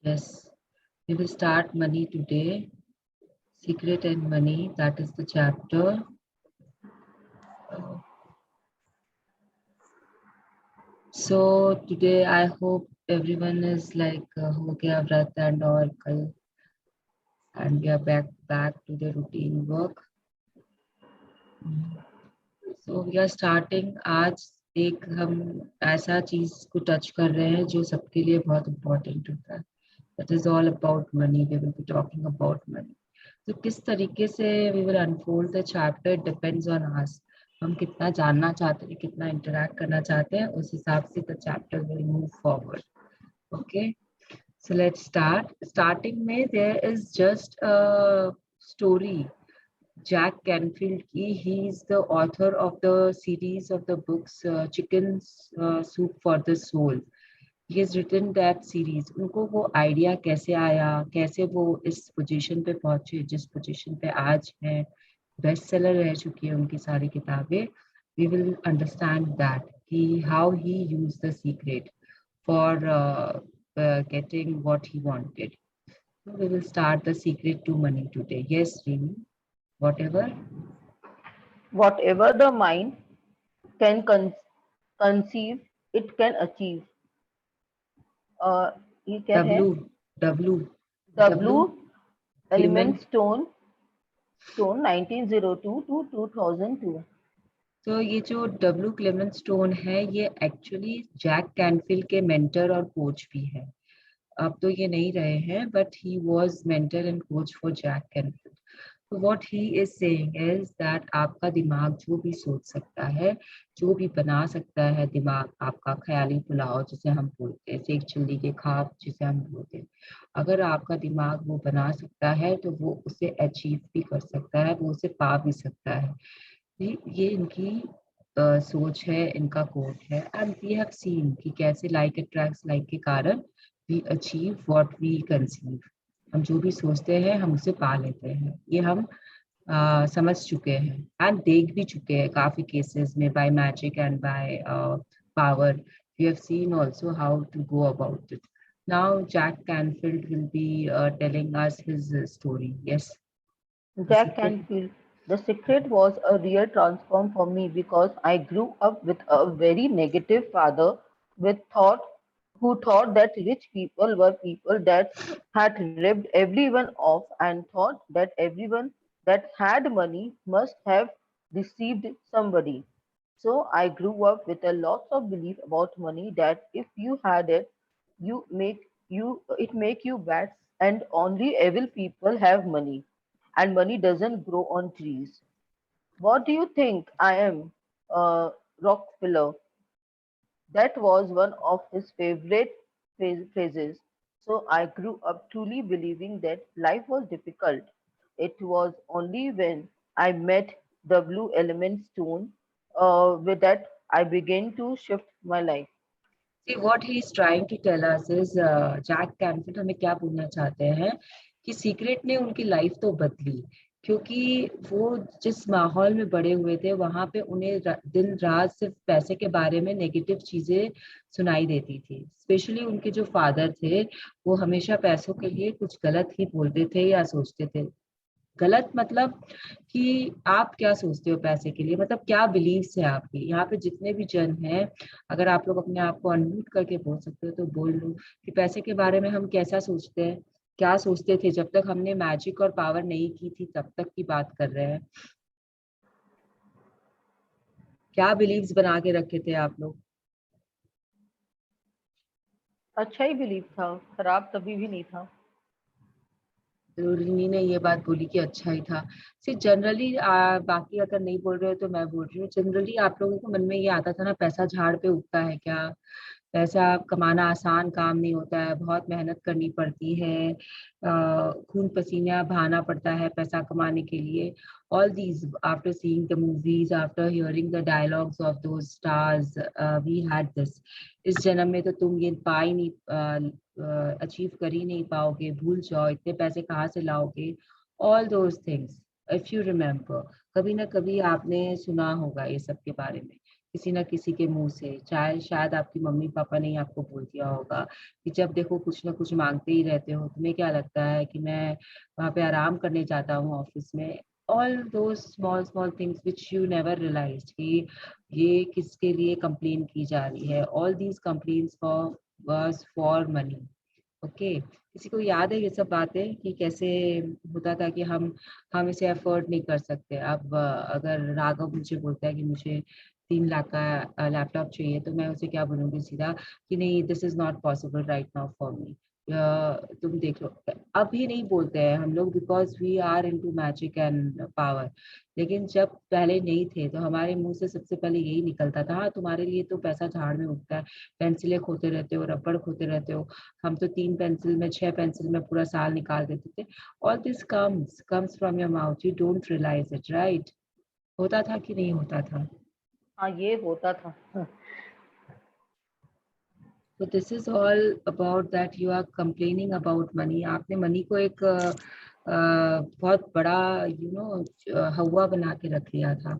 Yes, we will start money today. Secret and money, that is the chapter. So today I hope everyone is like हो गया व्रत and all कल, and we are back to the routine work. So we are starting आज एक हम ऐसा चीज को टच कर रहे हैं जो सबके लिए बहुत इम्पोर्टेंट होता है. That is all about money. We will be talking about money. तो किस तरीके से we will unfold the chapter depends on us. हम कितना जानना चाहते हैं, कितना इंटरेक्ट करना चाहते हैं, उस हिसाब से the chapter will move forward. Okay, so let's start. Starting में there is just a story. Jack Canfield की, he is the author of the series of the books Chicken Soup for the Soul. He has written that series. उनको वो idea कैसे आया, कैसे वो इस position पे पहुंचे जिस पोजीशन पे आज हैं, बेस्ट सेलर रह चुकी है उनकी सारी किताबें. We will understand that how he used the secret for getting what he wanted. So we will start the secret to money today. Yes, Reenu, whatever. Whatever the mind can conceive, it can achieve. ये क्या है? W Element Stone 1902 to 2002. तो ये जो W Clement stone है, ये actually Jack कैनफिल्ड के mentor और कोच भी है. अब तो ये नहीं रहे हैं, but he was mentor and coach for Jack Canfield. तो what he is saying is that आपका दिमाग जो भी सोच सकता है, जो भी बना सकता है, दिमाग आपका ख्याली पुलाव जिसे हम बोलते हैं, एक चिल्ली के ख्वाब जिसे हम बोलते हैं, अगर आपका दिमाग वो बना सकता है तो वो उसे अचीव भी कर सकता है, वो उसे पा भी सकता है. ये इनकी सोच है, इनका कोट है. एंड वी हैव सीन कि कैसे लाइक अट्रैक्ट्स लाइक के कारण we achieve what we conceive. हम जो भी सोचते हैं हम उसे पा लेते हैं. ये हम समझ चुके हैं एंड देख भी चुके हैं काफी केसेस में, by magic and by power. We have seen also how to go about it. Now Jack Canfield will be telling us his story. Yes, Jack Canfield. The secret was a real transform for me because I grew up with a very negative father who thought that rich people were people that had ripped everyone off and thought that everyone that had money must have deceived somebody. So I grew up with a lot of belief about money that if you had it, it make you bad and only evil people have money and money doesn't grow on trees. What do you think I am, Rockefeller? That was one of his favorite phrases. So I grew up truly believing that life was difficult. It was only when I met W. Element Stone with that I began to shift my life. See, what he is trying to tell us is Jack Canfield हमें क्या बोलना चाहते हैं कि secret ने उनकी life तो बदली, क्योंकि वो जिस माहौल में बड़े हुए थे वहां पे उन्हें दिन रात सिर्फ पैसे के बारे में नेगेटिव चीजें सुनाई देती थी. स्पेशली उनके जो फादर थे, वो हमेशा पैसों के लिए कुछ गलत ही बोलते थे या सोचते थे. गलत मतलब कि आप क्या सोचते हो पैसे के लिए, मतलब क्या बिलीव्स है आपके. यहाँ पे जितने भी जन हैं, अगर आप लोग अपने आप को अनम्यूट करके बोल सकते हो तो बोल लो कि पैसे के बारे में हम कैसा सोचते हैं, क्या सोचते थे जब तक हमने मैजिक और पावर नहीं की थी, तब तक की बात कर रहे हैं. क्या बिलीव्स बना के रखे थे आप लोग. अच्छा ही बिलीव था, खराब कभी भी नहीं था. रिनी ने ये बात बोली कि अच्छा ही था. सिर्फ जनरली, बाकी अगर नहीं बोल रहे हो तो मैं बोल रही हूँ, जनरली आप लोगों को मन में ये आता था ना, पैसा झाड़ पे उगता है क्या, पैसा कमाना आसान काम नहीं होता है, बहुत मेहनत करनी पड़ती है, खून पसीना बहाना पड़ता है पैसा कमाने के लिए. All these after seeing the movies, after hearing the dialogues of those stars, we had this. इस जन्म में तो तुम ये पा ही नहीं, अचीव कर ही नहीं पाओगे, भूल जाओ, इतने पैसे कहाँ से लाओगे. All those things, if you remember, कभी ना कभी आपने सुना होगा ये सब के बारे में. किसी ना किसी के मुंह से, चाहे शायद आपकी मम्मी पापा ने ही आपको बोल दिया होगा कि जब देखो कुछ ना कुछ मांगते ही रहते हो, तुम्हें क्या लगता है कि मैं वहां पे आराम करने जाता हूँ ऑफिस में। All those small small things which you never realize कि ये किसके लिए कंप्लेन की जा रही है। All these complaints for was for money. Okay, किसी को याद है ये सब बातें कि कैसे होता था कि हम इसे अफोर्ड नहीं कर सकते। अब अगर राघव मुझे बोलता है कि मुझे 3 लाख का लैपटॉप चाहिए, तो मैं उसे क्या बोलूँगी सीधा कि नहीं, this is not possible right now for me, तुम देख लो। अभी नहीं बोलते हैं हम लोग because we are into magic and power. लेकिन जब पहले नहीं थे तो हमारे मुंह से सबसे पहले यही निकलता था, हाँ तुम्हारे लिए तो पैसा झाड़ में उगता है, पेंसिलें खोते रहते हो, रबड़ खोते रहते हो, हम तो 3 पेंसिल में 6 पेंसिल में पूरा साल निकाल देते थे। All this comes from your mouth, you don't realize it, right? होता था कि नहीं होता था? हाँ, ये होता था। तो this is all about that you are complaining about money. आपने मनी को एक बहुत बड़ा हवा बना के रख लिया था,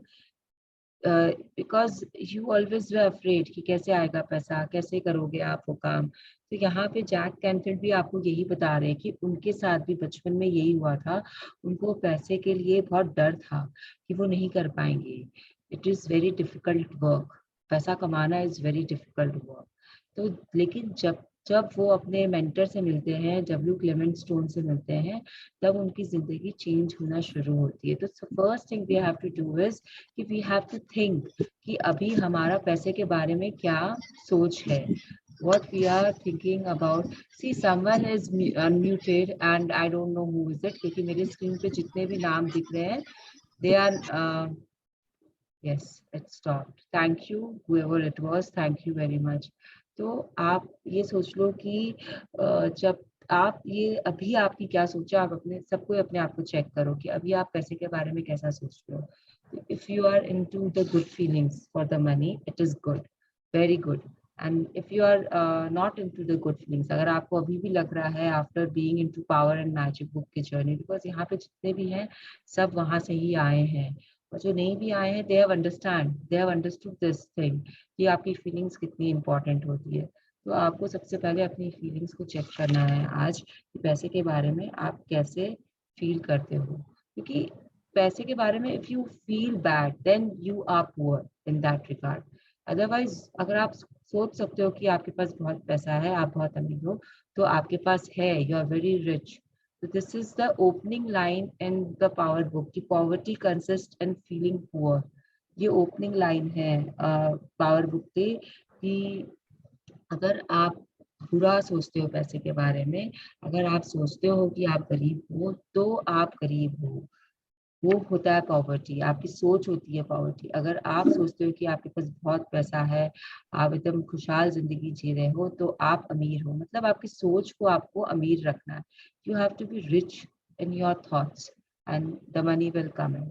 because you always way afraid कि कैसे आएगा पैसा, कैसे करोगे आप वो काम। तो यहाँ पे जैक कैनफिल्ड भी आपको यही बता रहे हैं कि उनके साथ भी बचपन में यही हुआ था। उनको पैसे के लिए बहुत डर था कि वो नहीं कर पाएंगे। It is very difficult work, पैसा कमाना इज वेरी डिफिकल्ट वर्क। तो लेकिन जब जब वो अपने मेंटर से मिलते हैं, डब्ल्यू क्लेमेंट स्टोन से मिलते हैं, तब उनकी जिंदगी चेंज होना शुरू होती है। तो first thing we have to do is कि वी हैव टू थिंक कि अभी हमारा पैसे के बारे में क्या सोच है, what we are thinking about. See, someone is unmuted and I don't know who is it, क्योंकि मेरी स्क्रीन पे जितने भी नाम दिख रहे हैं they are yes, it stopped. Thank you whoever it was, thank you very much. तो आप ये सोच लो कि जब आप ये अभी आपकी क्या सोचा, आप अपने सबको अपने आप को चेक करो कि अभी आप पैसे के बारे में कैसा सोच रहे हो। If you are into the good feelings for the money, it is good, very good. And if you are not into the good feelings, अगर आपको अभी भी लग रहा है after being into power and magic book की journey, because यहाँ पे जितने भी हैं सब वहां से ही आए हैं, और जो नहीं भी आए हैं they have understood this thing कि आपकी फीलिंग्स कितनी इंपॉर्टेंट होती है। तो आपको सबसे पहले अपनी फीलिंग्स को चेक करना है आज कि पैसे के बारे में आप कैसे फील करते हो। क्योंकि पैसे के बारे में if you feel bad then you are poor in that regard. Otherwise अगर आप सोच सकते हो कि आपके पास बहुत पैसा है, आप बहुत अमीर हो, तो आपके पास है, you are very rich. So this is the opening line in the power book कि poverty consists in feeling poor। ये opening line है पावर बुक से कि अगर आप बुरा सोचते हो पैसे के बारे में, अगर आप सोचते हो कि आप गरीब हो, तो आप गरीब हो। वो होता है पॉवर्टी, आपकी सोच होती है पॉवर्टी। अगर आप सोचते हो कि आपके पास बहुत पैसा है, आप एकदम खुशहाल जिंदगी जी रहे हो, तो आप अमीर हो। मतलब आपकी सोच को आपको अमीर रखना है। You have to be rich in your thoughts and the money will come in.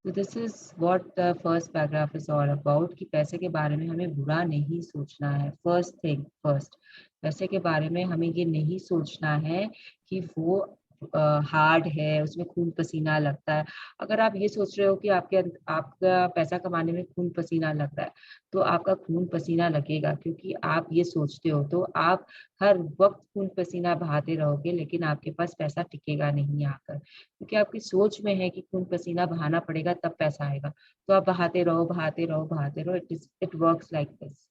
तो this is what the first paragraph is all about कि पैसे के बारे में हमें बुरा नहीं सोचना है। फर्स्ट थिंग फर्स्ट, पैसे के बारे में हमें ये नहीं सोचना है कि वो हार्ड है, उसमें खून पसीना लगता है। अगर आप ये सोच रहे हो कि आपका पैसा कमाने में खून पसीना लग रहा है, तो आपका खून पसीना लगेगा, क्योंकि आप ये सोचते हो। तो आप हर वक्त खून पसीना बहाते रहोगे, लेकिन आपके पास पैसा टिकेगा नहीं आकर, क्योंकि आपकी सोच में है कि खून पसीना बहाना पड़ेगा तब पैसा आएगा। तो आप बहाते रहो बहाते रहो बहाते रहो। It works like this,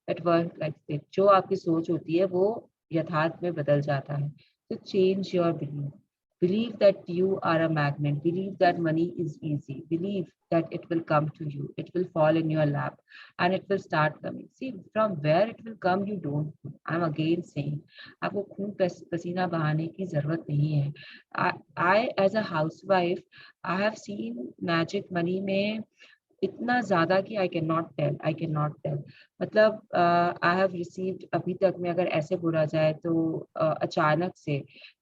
it work like this. जो आपकी सोच होती है वो यथार्थ में बदल जाता है। तो change your belief. Believe that you are a magnet. Believe that money is easy. Believe that it will come to you. It will fall in your lap and it will start coming. See, from where it will come, you don't know. I'm again saying, आपको खून पसीना बहाने की जरूरत नहीं है। I as a housewife, I have seen magic money में इतना ज्यादा कि आई कैन नॉट टेल। मतलब आई हैव रिसीव्ड अभी तक में, अगर ऐसे बोला जाए तो अचानक से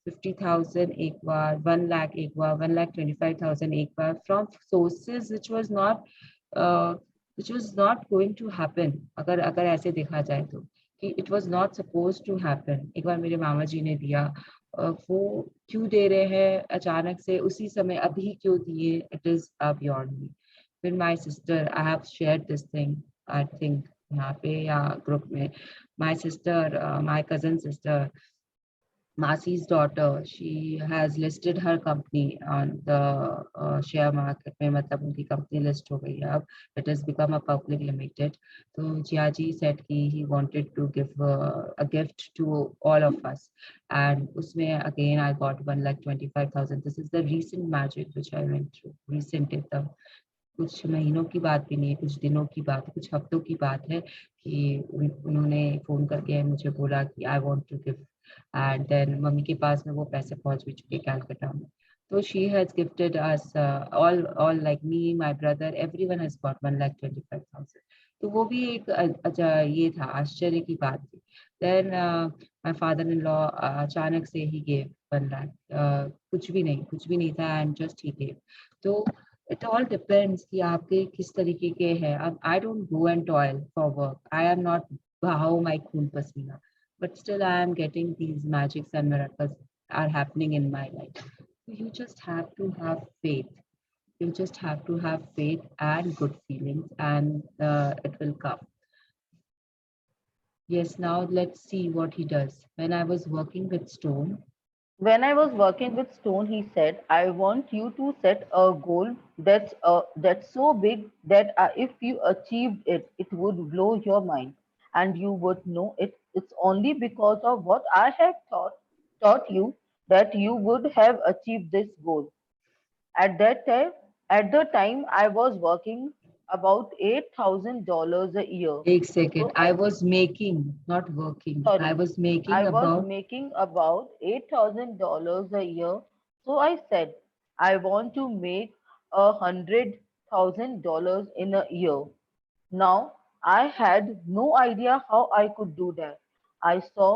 50,000 एक बार, 1 लाख एक बार, 1,25,000 एक बार, from sources which was not going to happen. अगर अगर ऐसे देखा जाए तो कि it was not suppose to happen. एक बार मेरे मामा जी ने दिया, वो क्यों दे रहे हैं अचानक से उसी समय, अभी क्यों दिए, it is beyond me. With my sister, I have shared this thing. I think यहाँ पे या ग्रुप में, my sister, my cousin sister, Masi's daughter, she has listed her company on the share market में, मतलब उनकी company list हो गई है अब, it has become a public limited. तो Jiaji said कि he wanted to give a gift to all of us, and उसमें again I got 1,25,000. This is the recent magic which I went through. Recent एकदम, कुछ महीनों की बात भी नहीं है, कुछ दिनों की बात है, कुछ हफ्तों की बात है कि उन्होंने फोन करके मुझे बोला कि I want to give, and then mummy के पास में वो पैसे पहुंच भी चुके कैलकाटा में. तो she has gifted us all like me, my brother, everyone has got 1,25,000. तो वो भी एक अच्छा ये था, आश्चर्य की बात थी. Then my father in law अचानक से ही गेव 1 लाख, कुछ भी नहीं था, एंड जस्ट ही गेव. तो it all depends कि आपके किस तरीके के हैं. अब I don't go and toil for work. I am not बहाओ my खून पसीना, but still I am getting these magics and miracles are happening in my life. You just have to have faith. You just have to have faith and good feelings, and it will come. Yes, now let's see what he does. When I was working with Stone, When I was working with Stone, he said, "I want you to set a goal that's so big that if you achieved it, it would blow your mind, and you would know it's only because of what I have taught you that you would have achieved this goal." At that time, at the time, I was working about $8,000 a year. एक second, So I was making, not working. I sorry, was making I was about making about $8,000 a year. So I said, I want to make $100,000 in a year. Now, I had no idea how I could do that. I saw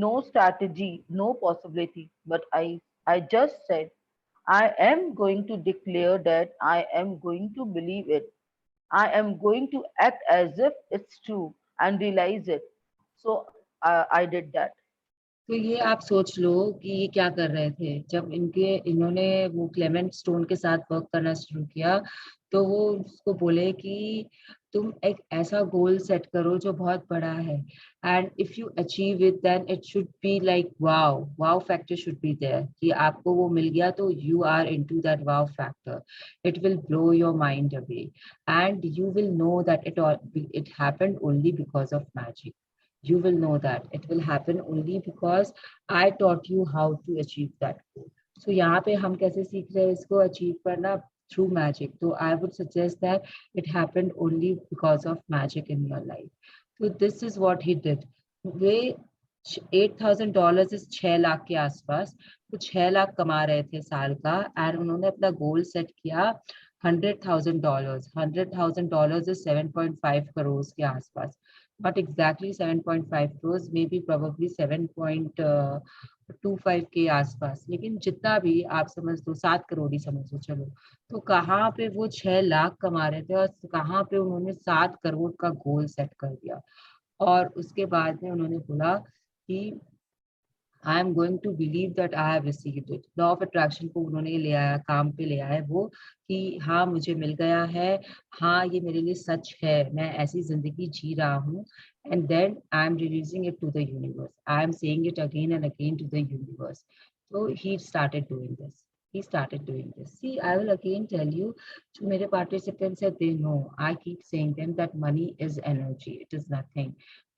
no strategy, no possibility, but I just said, I am going to declare that I am going to believe it. I am going to act as if it's true and realize it. So I did that. तो ये आप सोच लो कि ये क्या कर रहे थे जब इन्होंने वो क्लेमेंट स्टोन के साथ वर्क करना शुरू किया. तो वो उसको बोले कि तुम एक ऐसा गोल सेट करो जो बहुत बड़ा है, and if you achieve it then it should be like wow, wow factor should be there, कि आपको वो मिल गया तो you are into that wow factor. It will blow your mind away, and you will know that it happened only because of magic. You will know that it will happen only because I taught you how to achieve that goal. So यहाँ पे हम कैसे सीख रहे हैं इसको achieve करना? Through magic. So I would suggest that it happened only because of magic in your life. So this is what he did. वे $8,000 इस 6 लाख के आसपास, तो 6 लाख कमा रहे थे साल का, एंड उन्होंने अपना गोल सेट किया $100,000. $100,000 इज 7.5 करोड़ के आसपास. Not exactly 7.5 crores, maybe probably 7.25 के आसपास, लेकिन जितना भी आप समझ लो, 7 करोड़ ही समझ लो चलो. तो कहाँ पे वो 6 लाख कमा रहे थे और कहाँ पे उन्होंने 7 करोड़ का गोल सेट कर दिया. और उसके बाद में उन्होंने बोला कि I am going to believe that I have received it. Law of attraction को उन्होंने ले आया, काम पे ले आया वो, कि हाँ मुझे मिल गया है, हाँ ये मेरे लिए सच है, मैं ऐसी जिंदगी जी रहा हूँ. And then I am releasing it to the universe, I am saying it again and again to the universe. So he started doing this. He started doing this. See, I will again tell you, to मेरे participants है, they know. I keep saying them that money is energy. It is nothing.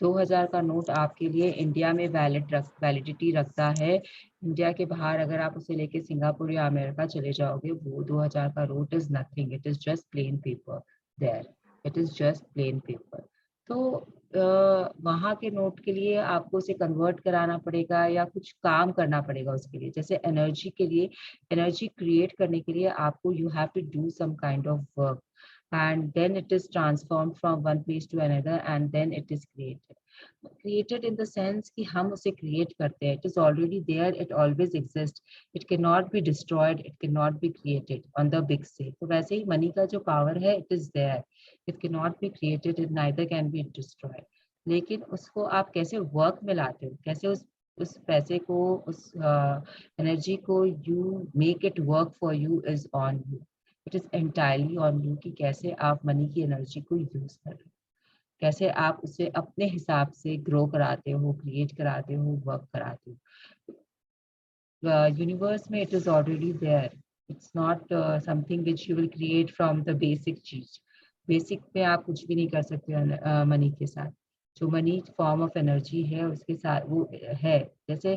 2,000 का note आपके लिए India में validity रखता है. India के बाहर अगर आप उसे लेके सिंगापुर या अमेरिका चले जाओगे, वो 2,000 का note is nothing. It is just plain paper there. It is just plain paper. तो वहाँ के नोट के लिए आपको उसे कन्वर्ट कराना पड़ेगा या कुछ काम करना पड़ेगा उसके लिए. जैसे एनर्जी के लिए, एनर्जी क्रिएट करने के लिए आपको you have to do some kind of work, and then it is transformed from one place to another, and then it is created in the sense कि हम उसे create करते हैं. It is already there, it always exists, it cannot be destroyed, it cannot be created on the big scale. तो वैसे ही money का जो power है, it is there, it cannot be created, it neither can be destroyed. लेकिन उसको आप कैसे work में लाते हो, कैसे उस पैसे को, उस एनर्जी को you make it work for you is on you. It is entirely on you कि कैसे आप मनी की एनर्जी को यूज कर रहे हो. कैसे आप उसे अपने हिसाब से ग्रो कराते हो, क्रिएट कराते हो, वर्क कराते हो। यूनिवर्स में it is already there, it's not something which you will create from the basic चीज। बेसिक में आप कुछ भी नहीं कर सकते मनी के साथ। जो मनी फॉर्म ऑफ एनर्जी है उसके साथ वो है। जैसे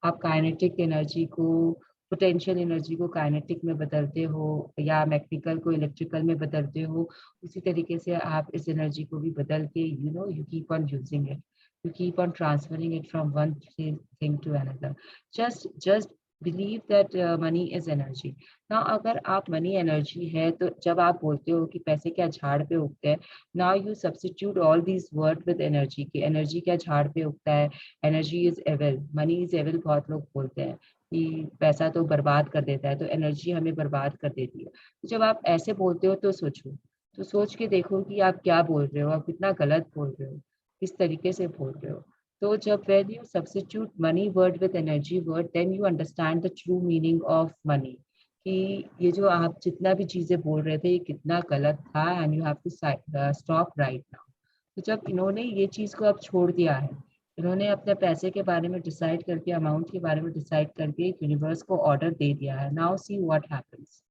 आप काइनेटिक एनर्जी को, पोटेंशियल एनर्जी को काइनेटिक में बदलते हो या मैकेनिकल को इलेक्ट्रिकल में बदलते हो, उसी तरीके से आप इस एनर्जी को भी बदल के you keep on using it, you keep on transferring it from one thing to another. Just believe that money is energy. Now अगर आप money energy है तो जब आप बोलते हो कि पैसे क्या झाड़ पे उगते हैं, now you substitute all these word with energy कि energy क्या झाड़ पे उगता है, energy is evil, money is evil बहुत लोग बोलते हैं कि पैसा तो बर्बाद कर देता है, तो एनर्जी हमें बर्बाद कर देती है। तो जब आप ऐसे बोलते हो तो सोचो, तो सोच के देखो कि आप क्या बोल रहे हो, आप कितना गलत बोल रहे हो, किस तरीके से बोल रहे हो। तो जब when you substitute money word with energy word, then you understand the true meaning of money, कि ये जो आप जितना भी चीजें बोल रहे थे ये कितना गलत था, and you have to stop right now। तो जब इन्होंने ये चीज को अब छोड़ दिया है, इन्होंने अपने पैसे के बारे में डिसाइड करके, अमाउंट के बारे में डिसाइड करके यूनिवर्स को ऑर्डर दे दिया है। Now see what happens.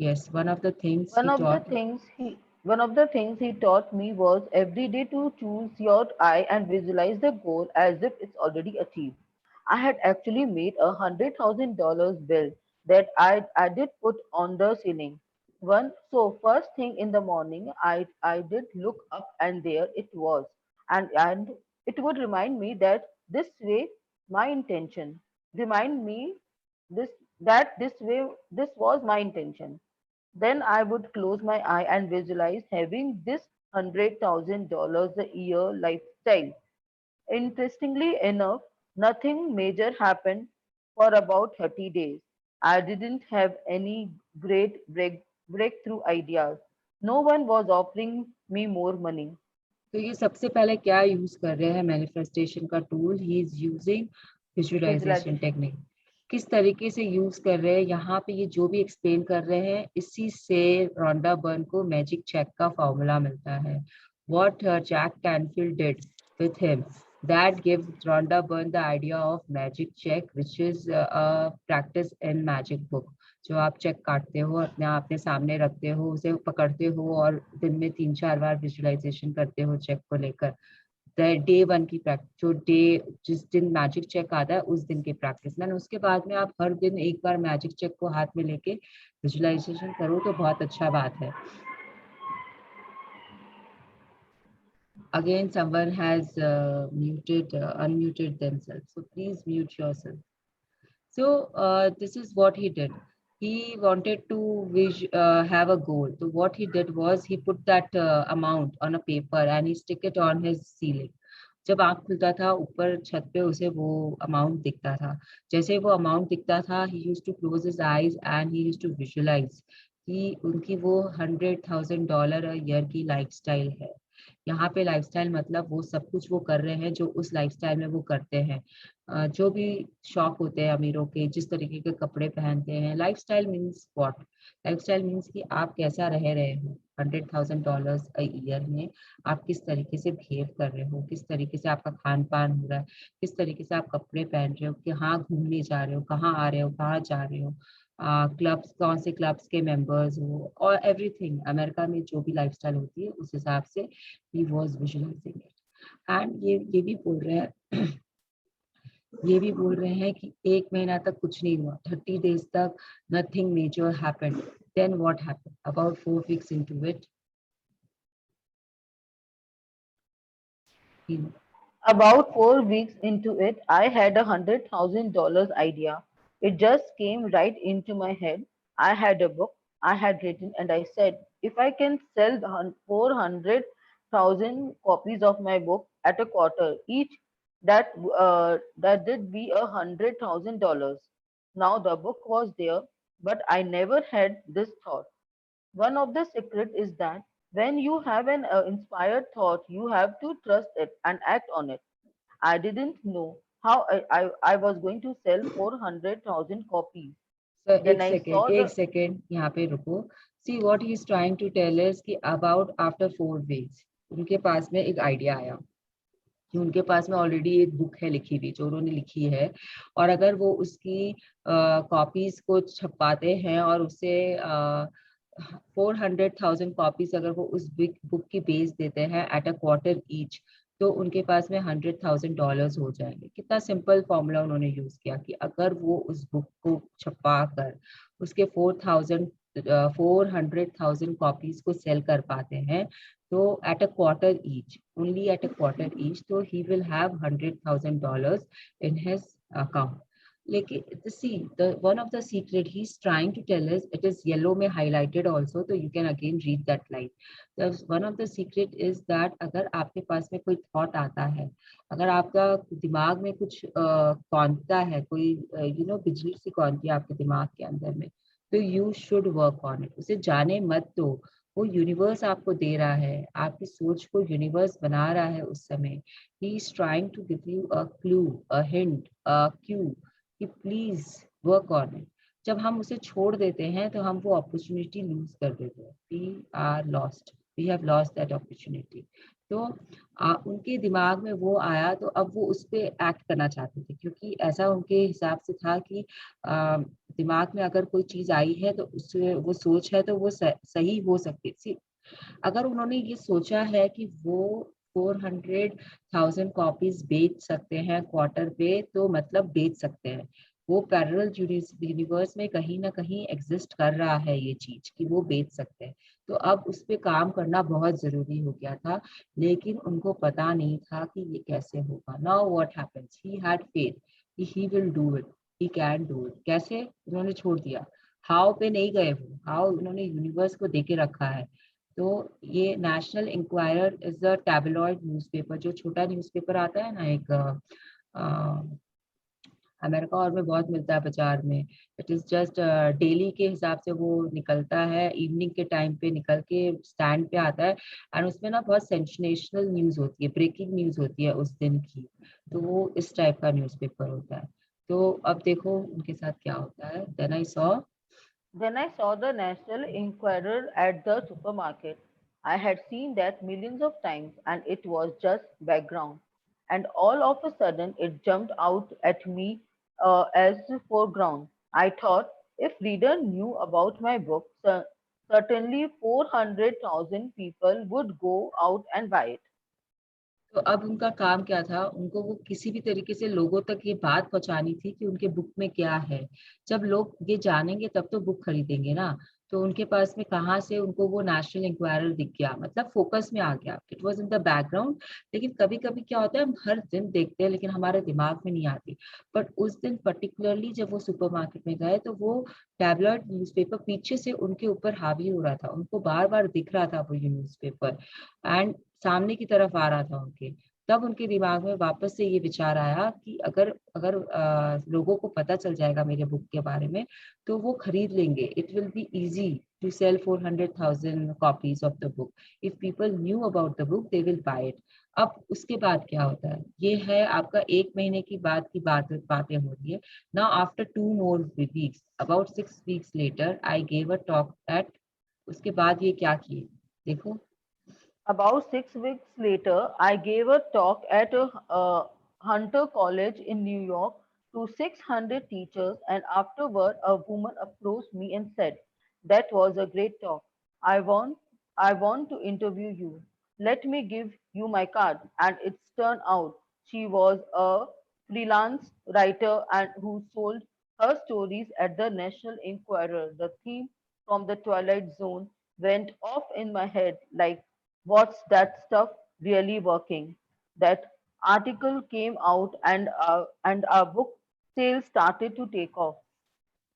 Yes, one of the things One he of the taught. things he one of the things he taught me was every day to choose your eye and visualize the goal as if it's already achieved. I had actually made $100,000 bill that I did put on the ceiling. First thing in the morning I did look up and there it was. And it would remind me that this way my intention. Remind me this that this way this was my intention. Then I would close my eye and visualize having this $100,000 a year lifestyle. Interestingly enough, nothing major happened for about 30 days. I didn't have any great breakthrough ideas. No one was offering me more money. तो ये सबसे पहले क्या use कर रहे हैं manifestation का tool, he is using visualization Visualization. Technique. किस तरीके से यूज कर रहे हैं यहाँ पे, ये जो भी एक्सप्लेन कर रहे हैं, इसी से रोंडा बर्न को मैजिक चेक का फॉर्मूला मिलता है। What Jack Canfield did with him, that gives Rhonda Byrne the idea of magic check, which is a practice in magic book। जो आप चेक काटते हो, अपने सामने रखते हो, उसे पकड़ते हो और दिन में 3-4 बार विजुअलाइजेशन करते हो चेक को लेकर। डे 1 की प्रैक्टिस, जो डे जिस दिन मैजिक चेक आता है उस दिन की प्रैक्टिस मैंने, उसके बाद में आप हर दिन एक बार मैजिक चेक को हाथ में लेके विजुअलाइजेशन करो तो बहुत अच्छा बात है। Again, someone has unmuted themselves, so please mute yourself. So this is what he did. He wanted to have a goal. So what he did was he put that amount on a paper and he stick it on his ceiling. जब आँख खुलता था ऊपर छत पे उसे वो amount दिखता था। जैसे वो अमाउंट दिखता था, he used to close his eyes and he used to visualize कि उनकी वो $100,000 a year की लाइफस्टाइल है। यहाँ पे लाइफस्टाइल मतलब वो सब कुछ वो कर रहे हैं जो उस लाइफस्टाइल में वो करते हैं। जो भी शौक होते हैं अमीरों के, जिस तरीके के कपड़े पहनते हैं, lifestyle means what, lifestyle means कि आप कैसा रह रहे हो $100,000 अ ईयर में, आप किस तरीके से बिहेव कर रहे हो, किस तरीके से आपका खान पान हो रहा है, किस तरीके से आप कपड़े पहन रहे हो, कहाँ घूमने जा रहे हो, कहाँ आ रहे हो, कहाँ जा रहे हो, क्लब्स, कौन से क्लब्स के मेंबर्स हो, और एवरीथिंग। अमेरिका में जो भी लाइफस्टाइल होती है उस हिसाब से he was visualizing it। And ये भी बोल रहे हैं ये भी बोल रहे हैं कि 1 महीना तक कुछ नहीं हुआ, 30 days तक nothing major happened। then what happened about 4 weeks into it, he, About 4 weeks into it, I had $100,000 idea. It just came right into my head. I had a book I had written, and I said, if I can sell 400,000 copies of my book at a quarter each, that did be $100,000. Now the book was there, but I never had this thought. One of the secret is that when you have an inspired thought, you have to trust it and act on it. I didn't know how I was going to sell 400,000 copies. so Then I saw एक the second यहाँ पे रुको। see what he is trying to tell is कि about after 4 weeks, उनके पास में एक idea आया कि उनके पास में ऑलरेडी एक बुक है लिखी हुई जो उन्होंने लिखी है, और अगर वो उसकी कॉपीज को छपवाते हैं और उसे 400,000 कॉपीज अगर वो उस बुक की बेच देते हैं एट अ क्वार्टर ईच, तो उनके पास में $100,000 हो जाएंगे। कितना सिंपल फॉर्मूला उन्होंने यूज किया कि अगर वो उस बुक को छपा कर उसके 400,000 कॉपीज को सेल कर पाते हैं, तो at a quarter each, only at a quarter each, so he will have $100,000 in his account. लेकिन see the one of the secret he's trying to tell us, it is yellow में highlighted also, so you can again read that line. The one of the secret is that अगर आपके पास में कोई thought आता है, अगर आपका दिमाग में कुछ कौंधता है, कोई बिजली सी कौंधती है आपके दिमाग के अंदर में, तो you should work on it. उसे जाने मत दो, वो यूनिवर्स आपको दे रहा है, आपकी सोच को यूनिवर्स बना रहा है उस समय। He is trying to give you a clue, a hint, a cue कि प्लीज वर्क ऑन इट। जब हम उसे छोड़ देते हैं तो हम वो अपॉर्चुनिटी लूज कर देते हैं। We are lost, we have lost that opportunity. तो उनके दिमाग में वो आया, तो अब वो उस पर एक्ट करना चाहते थे, क्योंकि ऐसा उनके हिसाब से था कि दिमाग में अगर कोई चीज आई है तो उससे वो सोच है तो वो सही हो सकती थी। अगर उन्होंने ये सोचा है कि वो 400,000 कॉपीज बेच सकते हैं क्वार्टर पे, तो मतलब बेच सकते हैं। वो पैरेलल यूनिवर्स में कहीं ना कहीं एग्जिस्ट कर रहा है ये चीज कि वो बेच सकते हैं। तो अब उस पे काम करना बहुत जरूरी हो गया था, लेकिन उनको पता नहीं था कि ये कैसे होगा। Now what happens, he had faith कि he will do it, he can do it. कैसे उन्होंने छोड़ दिया, हाउ पे नहीं गए वो, हाउ उन्होंने यूनिवर्स को देके रखा है। तो ये national inquirer is a tabloid newspaper, जो छोटा न्यूज़पेपर आता है ना, एक अमेरिका और में बहुत मिलता है बाजार में। इट इज जस्ट डेली के हिसाब से वो निकलता है, इवनिंग के टाइम पे निकल के स्टैंड पे आता है, एंड उसमें ना बहुत सेंसेशनल न्यूज होती है, ब्रेकिंग न्यूज होती है उस दिन की। तो वो इस टाइप का न्यूज़पेपर होता है। तो अब देखो उनके साथ क्या होता है। Then I saw the National Enquirer at the supermarket. I had seen that millions of times and it was just background. And all of a sudden it jumped out at me as foreground. I thought if reader knew about my book, certainly 400,000 people would go out and buy it. तो अब उनका काम क्या था, उनको वो किसी भी तरीके से लोगों तक ये बात पहुंचानी थी कि उनके बुक में क्या है। जब लोग ये जानेंगे तब तो बुक खरीदेंगे ना। तो उनके पास में कहाँ से उनको वो नेशनल इंक्वायरर दिख गया, मतलब फोकस में आ गया। It was in the background, लेकिन कभी कभी क्या होता है, हम हर दिन देखते हैं लेकिन हमारे दिमाग में नहीं आती। बट उस दिन पर्टिकुलरली जब वो सुपरमार्केट में गए, तो वो टैबलॉइड न्यूज़पेपर पीछे से उनके ऊपर हावी हो रहा था, उनको बार बार दिख रहा था वो ये न्यूज़पेपर, एंड सामने की तरफ आ रहा था उनके। तब उनके दिमाग में वापस से ये विचार आया कि अगर अगर लोगों को पता चल जाएगा मेरे बुक के बारे में, तो वो खरीद लेंगे। It will be easy to sell 400,000 copies of the book. If people knew about the book they will buy it. अब उसके बाद क्या होता है, ये है आपका 1 महीने की बात की बातें हो रही है। Now after 2 more weeks, about 6 weeks later, I gave a talk at, उसके बाद ये क्या किए देखो। About 6 weeks later, I gave a talk at Hunter College in New York to 600 teachers, and afterward, a woman approached me and said, "That was a great talk. I want, I want to interview you. Let me give you my card." And it's turned out she was a freelance writer and who sold her stories at the National Enquirer. The theme from the Twilight Zone went off in my head like, what's that stuff really working? That article came out and our book sales started to take off.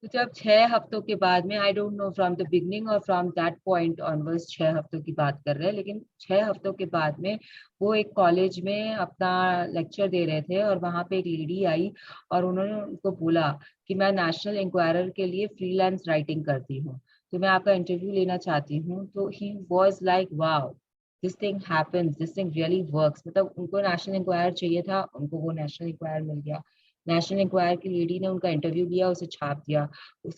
तो जब 6 हफ्तों के बाद में, I don't know from the beginning और from that point onwards 6 हफ्तों की बात कर रहे हैं, लेकिन 6 हफ्तों के बाद में वो एक कॉलेज में अपना लेक्चर दे रहे थे, और वहां पे एक लेडी आई और उन्होंने उनको बोला कि मैं नेशनल इंक्वायरर के लिए फ्रीलांस राइटिंग करती हूँ, तो मैं आपका इंटरव्यू लेना चाहती हूँ। तो he was like wow, this thing happens, this thing really works. मतलब उनको नेशनल इंक्वायर चाहिए था, उनको वो नेशनल इंक्वायर मिल गया। नेशनल इंक्वायर की लेडी ने उनका इंटरव्यू लिया, उसे छाप दिया,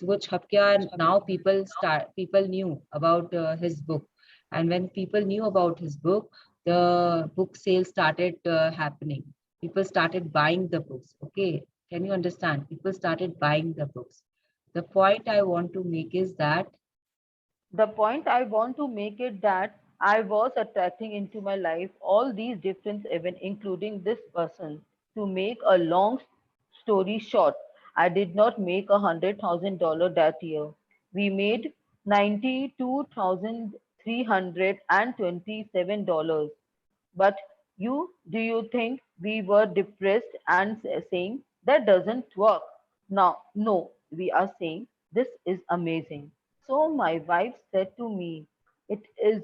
वो छप गया। Now people knew about his book, and when people knew about his book, the book sale started happening. People started buying the books. Okay, can you understand? People started buying the books. The point I want to make is that The point I want to make it that I was attracting into my life all these different events, including this person. To make a long story short, I did not make $100,000 that year. We made $92,327. But do you think we were depressed and saying that doesn't work? Now, no, we are saying this is amazing. So my wife said to me, "It is.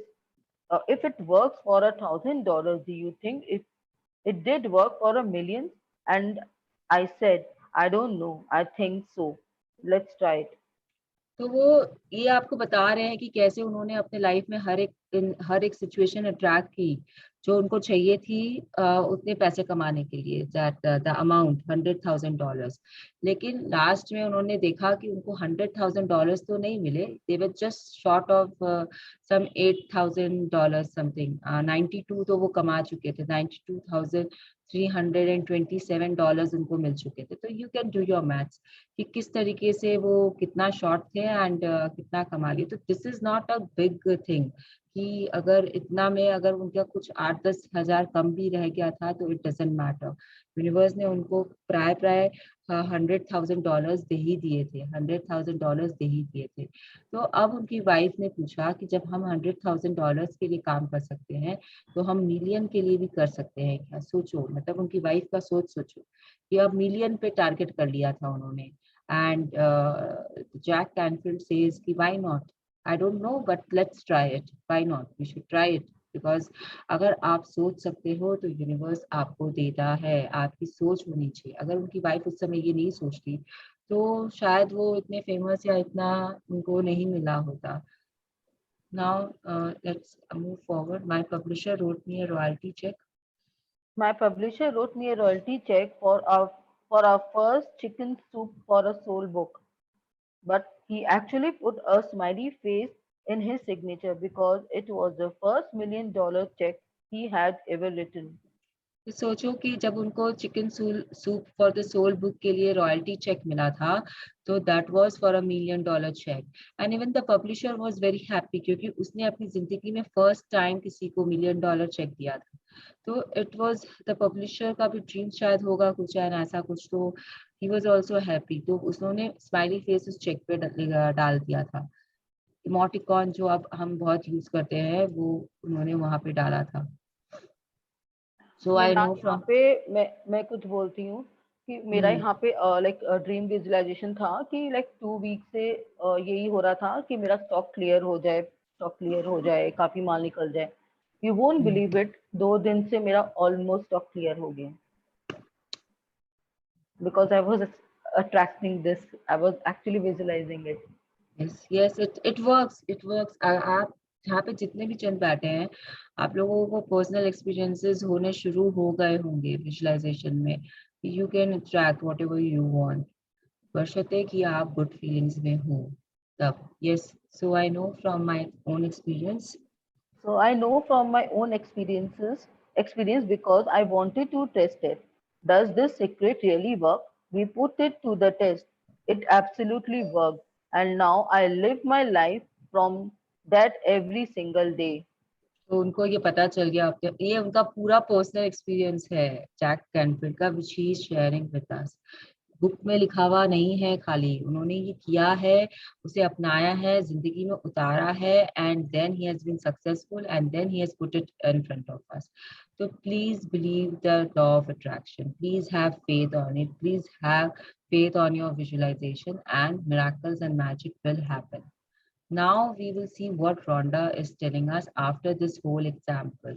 If it works for $1,000, do you think it did work for a million?" And I said, "I don't know. I think so. Let's try it." तो वो ये आपको बता रहे हैं कि कैसे उन्होंने अपने लाइफ में हर एक सिचुएशन अट्रैक्ट की जो उनको चाहिए थी उतने पैसे कमाने के लिए, दैट द अमाउंट $100,000। लेकिन लास्ट में उन्होंने देखा कि उनको $100,000 तो नहीं मिले, they were just short of some $8,000 something. 92 तो वो कमा चुके थे, $92,327 उनको मिल चुके थे। तो you can do your maths कि किस तरीके से वो कितना शॉर्ट थे एंड कितना कमा लिए। तो this is not a big thing कि अगर इतना में अगर उनका कुछ 8-10 हजार कम भी रह गया था तो इट डजेंट मैटर। यूनिवर्स ने उनको प्राय प्राय $100,000 दे ही दिए थे, $100,000 दे ही दिए थे। तो अब उनकी वाइफ ने पूछा कि जब हम $100,000 के लिए काम कर सकते हैं तो हम मिलियन के लिए भी कर सकते हैं क्या? सोचो, मतलब उनकी वाइफ का सोच सोचो कि अब मिलियन पे टारगेट कर लिया था उन्होंने। And Jack Canfield says कि why not? I don't know, but let's try it. Why not? We should try it. Because अगर आप सोच सकते हो तो यूनिवर्स आपको देता है, आपकी सोच होनी चाहिए। अगर उनकी वाइफ उस समय ये नहीं सोचती तो शायद वो इतने फेमस या इतना उनको नहीं मिला होता। Now let's move forward. My publisher wrote me a royalty check. My publisher wrote me a royalty check for our first chicken soup for a soul book. But he actually put a smiley face in his signature because it was the first $1 million check he had ever written. तो सोचो कि जब उनको chicken soup for the soul book के लिए royalty check मिला था तो that was for $1 million check. And even the publisher was very happy क्योंकि उसने अपनी जिंदगी में फर्स्ट टाइम किसी को $1 million चेक दिया था। तो इट वाज द पब्लिशर का भी ड्रीम शायद होगा कुछ एंड ऐसा कुछ, तो ही वाज आल्सो हैप्पी। तो उन्होंने स्माइली फेस उस चेक पे डाल दिया था। इमोटिकॉन जो अब हम बहुत यूज करते हैं वो उन्होंने वहां पे डाला था। So I मेरा know यहाँ from पे मैं कुछ बोलती हूँ कि मेरा hmm, यहाँ पे लाइक ड्रीम विजुअलाइजेशन था कि लाइक 2 वीक से यही हो रहा था कि मेरा स्टॉक क्लियर हो जाए, काफी माल निकल जाए। You won't hmm. Believe it, 2 दिन से मेरा ऑलमोस्ट स्टॉक क्लियर हो गया because I was attracting this, I was actually visualising it. Yes, it works. It works. आप यहाँ पे जितने भी जन बैठे हैं, आप लोगों को पर्सनल एक्सपीरियंसेस होने शुरू हो गए होंगे विजुअलाइजेशन में। You can attract what ever you want, बशर्ते कि आप गुड फीलिंग्स में हो तब। Yes, so I know from my own experience. So I know from my own experience because I wanted to test it. Does this secret really work? We put it to the test. It absolutely worked. And now I live my life from that every single day. तो उनको ये पता चल गया, ये उनका पूरा personal experience है जैक कैनफील्ड का, which he is sharing with us. Book में लिखा हुआ नहीं है, खाली उन्होंने ये किया है, उसे अपनाया है, जिंदगी में उतारा है and then he has been successful and then he has put it in front of us. तो please believe the law of attraction, please have faith on it, please have faith on your visualisation and miracles and magic will happen. Now we will see what Rhonda is telling us after this whole example.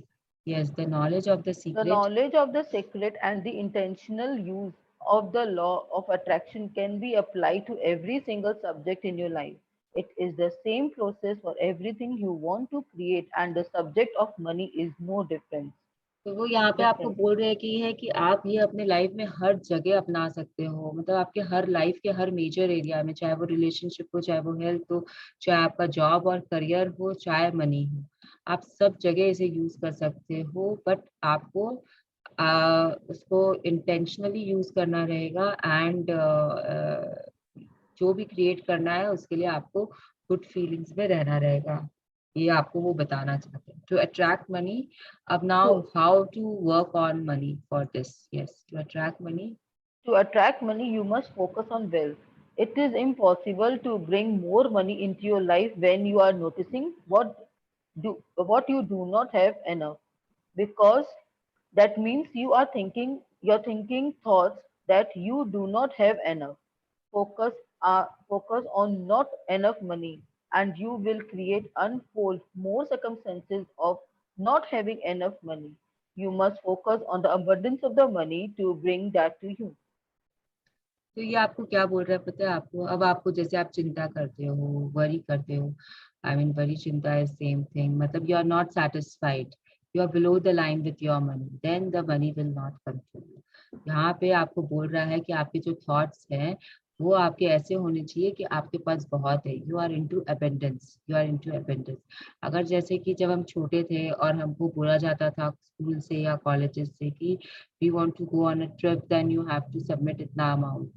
Yes, the knowledge of the The secret. knowledge of the secret and the intentional use of the law of attraction can be applied to every single subject in your life. It is the same process for everything you want to create, and the subject of money is no तो वो यहाँ पे आपको different. बोल रहे हैं कि है कि आप ये अपने लाइफ में हर जगह अपना सकते हो, मतलब आपके हर लाइफ के हर मेजर एरिया में, चाहे वो रिलेशनशिप हो, चाहे वो हेल्थ हो, चाहे आपका जॉब और करियर हो, चाहे मनी हो। आप सब जगह इसे यूज कर सकते हो, बट आपको उसको इंटेंशनली यूज करना रहेगा, एंड जो भी क्रिएट करना है उसके लिए आपको गुड फीलिंग्स में रहना रहेगा। ये आपको वो बताना चाहते हैं टू अट्रैक्ट मनी। अब now Yes. How to work on money for this? Yes, to attract money. To attract money, you must focus on wealth. It is impossible to bring more money into your life when you are noticing what you do not have enough, because that means you're thinking thoughts that you do not have enough. Focus on not enough money, and you will create unfold more circumstances of not having enough money. You must focus on the abundance of the money to bring that to you. तो ये आपको क्या बोल रहा है पता है आपको? अब आपको जैसे आप चिंता करते हो, वरी करते हो, आई मीन वरी चिंता इज सेम थिंग, मतलब you are not satisfied, you are below the line with your money, then the money will not come to you. यहाँ पे आपको बोल रहा है कि आपके जो थॉट्स हैं वो आपके ऐसे होने चाहिए कि आपके पास बहुत है, you are into abundance, you are into abundance. अगर जैसे कि जब हम छोटे थे और हमको बोला जाता था स्कूल से या कॉलेजेस से कि we want to go on a trip, then you have to submit इतना अमाउंट,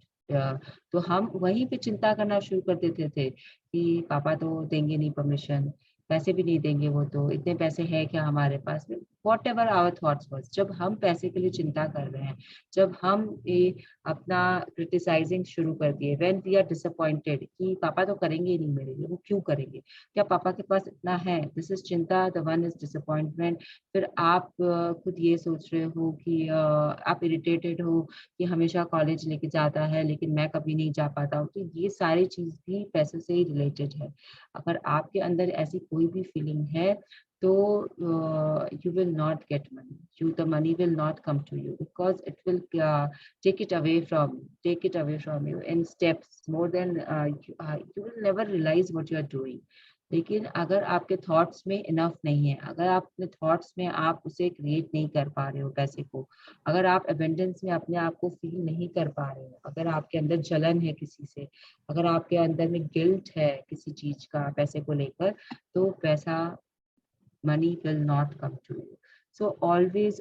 तो हम वहीं पे चिंता करना शुरू कर देते थे कि पापा तो देंगे नहीं परमिशन, पैसे भी नहीं देंगे, वो तो इतने पैसे है क्या हमारे पास में, whatever our thoughts was. जब हम पैसे के लिए चिंता कर रहे हैं, जब हम ये अपना क्रिटिसाइजिंग शुरू कर दिए, व्हेन वी आर डिसअपॉइंटेड कि पापा तो करेंगे ही नहीं मेरे लिए, वो क्यों करेंगे, क्या पापा के पास इतना है, दिस इज चिंता, द वन इज डिसअपॉइंटमेंट। फिर आप खुद ये सोच रहे हो कि आप इरिटेटेड हो कि हमेशा कॉलेज लेके जाता है लेकिन मैं कभी नहीं जा पाता हूँ, तो ये सारी चीज भी पैसे से ही रिलेटेड है। अगर आपके अंदर ऐसी कोई भी फीलिंग है तो you will not get money, the money will not come to you, because it will take it away from you in steps more than you will never realize what you are doing। लेकिन अगर आपके thoughts में enough नहीं है, अगर आप अपने thoughts में आप उसे क्रिएट नहीं कर पा रहे हो पैसे को, अगर आप एबेंडेंस में अपने आप को फील नहीं कर पा रहे हो, अगर आपके अंदर जलन है किसी से, अगर आपके अंदर में गिल्ट है किसी चीज का पैसे को लेकर, तो पैसा, money will not come to you. So always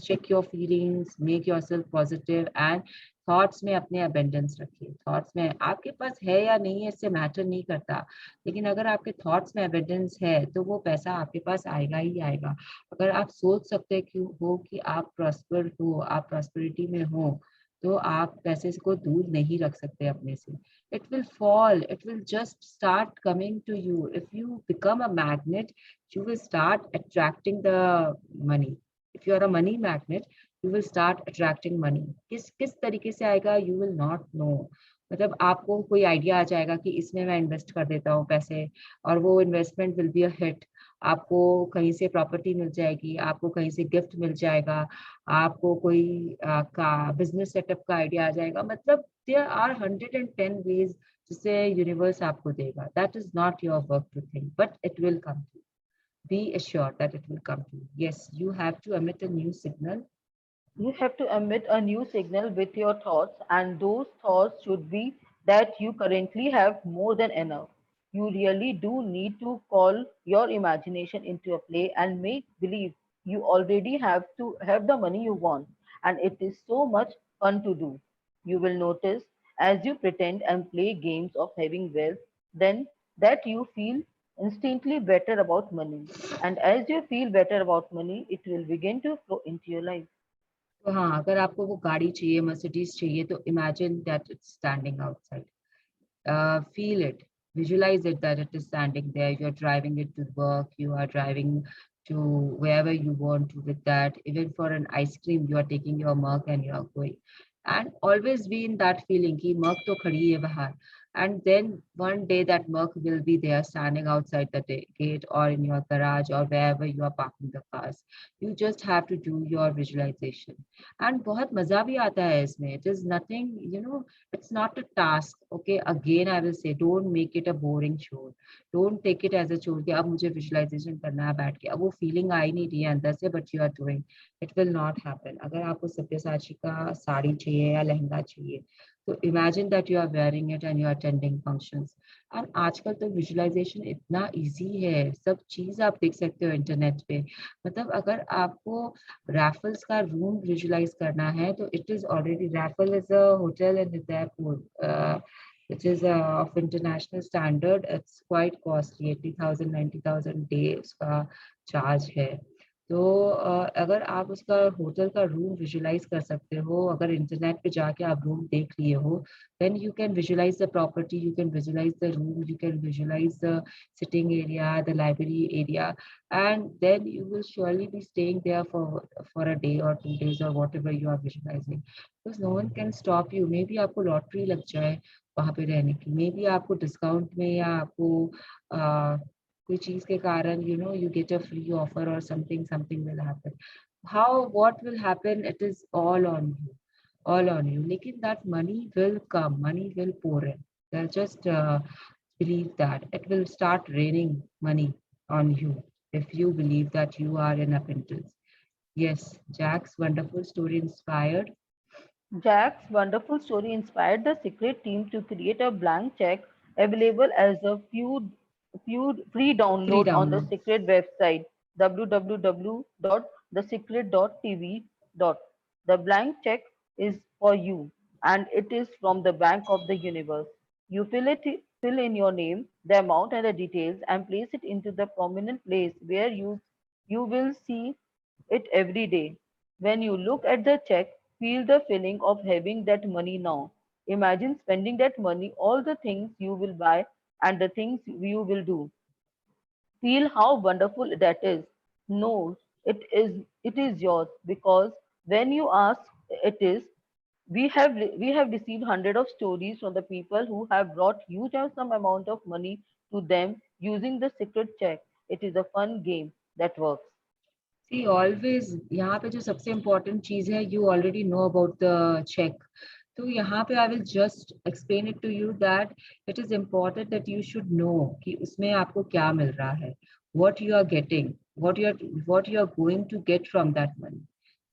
check your feelings, make yourself positive, and thoughts में अपने अबेंडेंस रखिए। थॉट्स में आपके पास है या नहीं है इससे मैटर नहीं करता, लेकिन अगर आपके थॉट्स में अबेंडेंस है तो वो पैसा आपके पास आएगा ही आएगा। अगर आप सोच सकते हो कि आप प्रॉस्पर हो, आप प्रॉस्पेरिटी में हो, तो आप पैसे को दूर नहीं रख सकते अपने से। it will fall, it will just start coming to you. If you become a magnet, you will start attracting the money. If you are a money magnet, you will start attracting money. किस तरीके से आएगा, you will not know। मतलब आपको कोई idea आ जाएगा कि इसमें मैं इन्वेस्ट कर देता हूँ पैसे, और वो investment will be a hit. आपको कहीं से प्रॉपर्टी मिल जाएगी, आपको कहीं से गिफ्ट मिल जाएगा, आपको कोई का बिजनेस सेटअप का आइडिया आ जाएगा। मतलब there are 110 ways जिससे यूनिवर्स आपको देगा। That is not your work to think, but it will come to you. Be assured that it will come to you. Yes, you have to emit a new signal. You have to emit a new signal with your thoughts, and those thoughts should be that you currently have more than enough. You really do need to call your imagination into a play and make believe you already have the money you want, and it is so much fun to do. You will notice as you pretend and play games of having wealth, then that you feel instantly better about money. And as you feel better about money, it will begin to flow into your life. तो हाँ, अगर आपको वो गाड़ी चाहिए, Mercedes चाहिए, तो imagine that it's standing outside, feel it, visualize it that it is standing there, you're driving it to work, you are driving to wherever you want to with that, even for an ice cream you are taking your mug and you are going, and always be in that feeling ki mug to khadi hai bahar, and then one day that mug will be there standing outside the gate or in your garage or wherever you are parking the cars। You just have to do your visualization, and बहुत मजा भी आता है इसमें। It is nothing, you know, it's not a task। Okay, again I will say, don't make it a boring chore, don't take it as a chore कि अब मुझे visualization करना है बैठ के, अब वो feeling आ ही नहीं रही है अंदर से, but you are doing, it will not happen। अगर आपको सब्यसाची का साड़ी चाहिए या लहंगा चाहिए, तो imagine that you are wearing it and you are attending functions. और आजकल तो विजुअलाइजेशन इतना इजी है, सब चीज आप देख सकते हो इंटरनेट पे। मतलब अगर आपको रैफल्स का रूम विजुअलाइज करना है तो it is already, raffle is a hotel in Udaipur which is of international standard. It's quite costly, 80,000 90,000 day उसका चार्ज है। तो अगर आप उसका होटल का रूम विजुअलाइज कर सकते हो, अगर इंटरनेट पे जाके आप रूम देख लिए हो, then you can visualize the property, you can visualize the room, you can visualize the sitting area, the library area, and then you will surely be staying there for a day or 2 days or whatever you are visualizing, because no one can stop you. Maybe आपको lottery लग जाए वहां पे रहने की, may be आपको discount में या आपको कोई चीज के कारण you get a free offer or something will happen. How, what will happen, it is all on you, all on you. Lekin that money will come, money will pour in. They'll just believe that it will start raining money on you if you believe that you are in abundance. Yes, Jack's wonderful story inspired. Jack's wonderful story inspired the Secret team to create a blank check available as a free Free download on the download. Secret website www.thesecret.tv. The blank check is for you and it is from the Bank of the Universe. You fill in your name, the amount and the details and place it into the prominent place where you will see it every day. When you look at the check, feel the feeling of having that money now. Imagine spending that money, all the things you will buy and the things you will do. Feel how wonderful that is. No, it is yours because when you ask it is, we have received hundred of stories from the people who have brought huge some amount of money to them using the secret check. It is a fun game that works. See, always यहाँ पे जो सबसे important चीज है, you already know about the check. तो यहाँ पे I will just explain it to you that it is important that you should know कि उसमें आपको क्या मिल रहा है, what you are getting, what you are going to get from that money.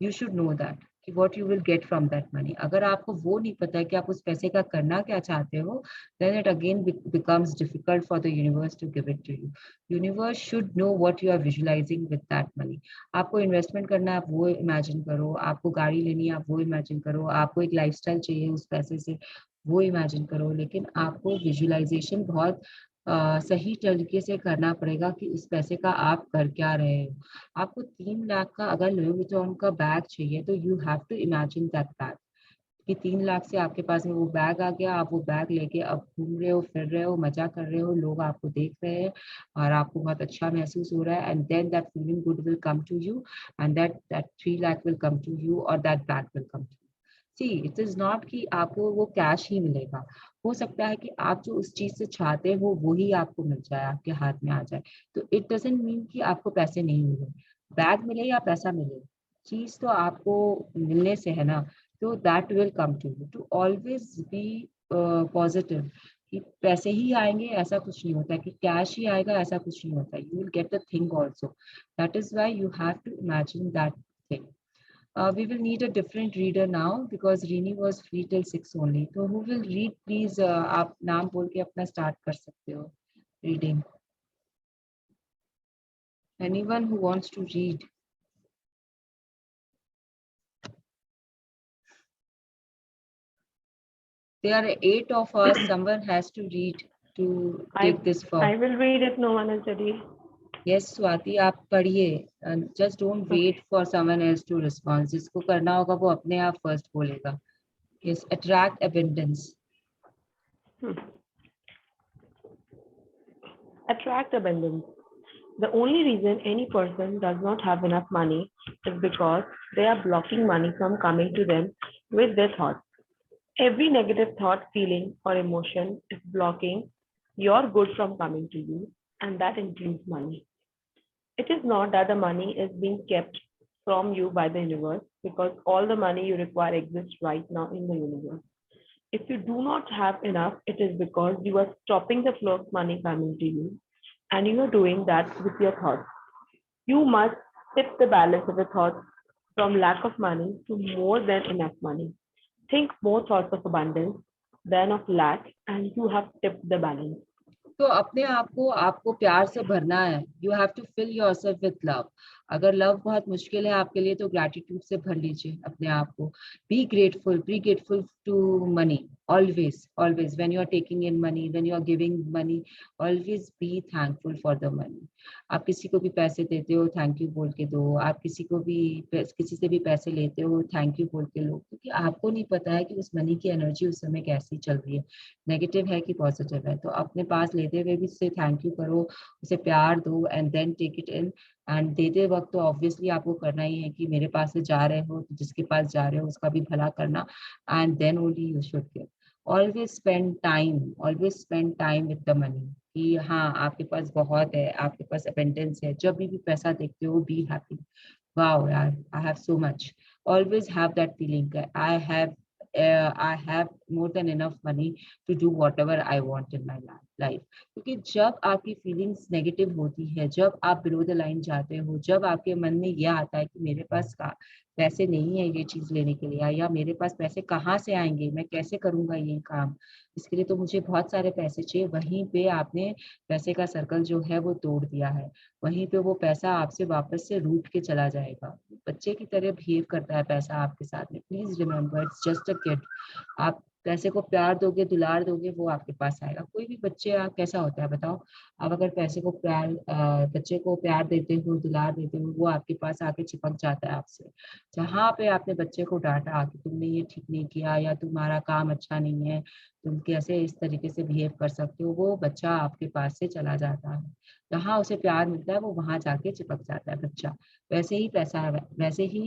You should know that कि what you will get from that money. अगर आपको वो नहीं पता है कि आप उस पैसे का करना क्या चाहते हो, then it again becomes difficult for the universe to give it to you. Universe should know what you are visualizing with that money. आपको इन्वेस्टमेंट करना है, आप वो इमेजिन करो, आपको गाड़ी लेनी है, आप वो इमेजिन करो, आपको एक लाइफस्टाइल चाहिए उस पैसे से, वो इमेजिन करो, लेकिन आपको विजुअलाइजेशन बहुत सही तरीके से करना पड़ेगा कि उस पैसे का आप कर क्या रहे हो। आपको 3 लाख का अगर लुई विटॉन का बैग चाहिए तो you have to imagine that bag कि 3 लाख से आपके पास में वो बैग आ गया, आप वो बैग लेके अब घूम रहे हो, फिर रहे हो, मजा कर रहे हो, लोग आपको देख रहे हैं और आपको बहुत अच्छा महसूस हो रहा है, and then that feeling good will come to you and that 3 lakh will come to you और that bag will come to. See, it is not कि आपको वो कैश ही मिलेगा, हो सकता है कि आप जो उस चीज से चाहते हो वो ही आपको मिल जाए, आपके हाथ में आ जाए। तो इट डजंट मीन कि आपको पैसे नहीं मिले, बैग मिले या पैसा मिले, चीज तो आपको मिलने से है ना, तो that will come to you. To always be positive कि पैसे ही आएंगे ऐसा कुछ नहीं होता है, कि कैश ही आएगा ऐसा कुछ नहीं होता है, you will get the thing also. That is why you have to imagine that thing. We will need a different reader now because Rini was free till 6 only. So who will read, please? आप नाम बोल के अपना start कर सकते हो reading. Anyone who wants to read. There are 8 of us. Someone has to read to take this I form. will read if no one is ready. Yes, Swati, आप पढ़िए. Just don't wait for someone else to respond. जिसको करना होगा वो अपने आप first बोलेगा. Yes, attract abundance. Attract abundance. The only reason any person does not have enough money is because they are blocking money from coming to them with their thoughts. Every negative thought, feeling, or emotion is blocking your good from coming to you, and that includes money. It is not that the money is being kept from you by the universe because all the money you require exists right now in the universe. If you do not have enough, it is because you are stopping the flow of money coming to you, and you are doing that with your thoughts. You must tip the balance of the thoughts from lack of money to more than enough money. Think more thoughts of abundance than of lack, and you have tipped the balance. तो अपने आप को आपको प्यार से भरना है. You have to fill yourself with love. अगर लव बहुत मुश्किल है आपके लिए तो ग्रैटिट्यूड से भर लीजिए अपने आप को. Be grateful to money. Always when you are taking in money, when you are giving money, always be thankful for the money. आप किसी को भी पैसे देते हो थैंक यू बोल के दो. आप किसी को भी किसी से भी पैसे लेते हो थैंक यू बोल के लो, क्योंकि आपको नहीं पता है कि उस मनी की एनर्जी उस समय कैसी चल रही है, नेगेटिव है कि पॉजिटिव है. तो अपने पास लेते हुए भी उससे थैंक यू करो, उसे प्यार दो and then take it in. And देते वक्त तो ऑब्वियसली आपको करना ही है कि मेरे पास से जा रहे हो तो जिसके पास जा रहे हो उसका भी भला करना. And then only you should give. Always spend time with the money. कि हाँ आपके पास बहुत है, आपके पास अबेंडेंस है, जब भी पैसा देखते हो बी हैप्पी. वाओ यार, आई have so much. Always have that feeling. I have more than enough money to do whatever I want in my life. क्योंकि जब आपकी फीलिंग्स नेगेटिव होती है, जब आप बिलो द लाइन जाते हो, जब आपके मन में यह आता है कि मेरे पास पैसे नहीं है ये चीज लेने के लिए, या मेरे पास पैसे कहाँ से आएंगे, मैं कैसे करूंगा ये काम, इसके लिए तो मुझे बहुत सारे पैसे चाहिए, वहीं पे आपने पैसे का सर्कल जो है वो तोड़ दिया है. वहीं पे वो पैसा आपसे वापस से रूठ के चला जाएगा. बच्चे की तरह बिहेव करता है पैसा आपके साथ में. Please remember, it's just a kid. आप पैसे को प्यार दोगे, दुलार दोगे, वो आपके पास आएगा. कोई भी बच्चे आप कैसा होता है बताओ. आप अगर पैसे को बच्चे को प्यार देते हो, दुलार देते हो, वो आपके पास आके चिपक जाता है आपसे. जहाँ पे आपने बच्चे को डांटा कि तुमने ये ठीक नहीं किया या तुम्हारा काम अच्छा नहीं है, तुम कैसे इस तरीके से बिहेव कर सकते हो, वो बच्चा आपके पास से चला जाता है. जहाँ उसे प्यार मिलता है वो वहां जाके चिपक जाता है बच्चा. वैसे ही पैसा है, वैसे ही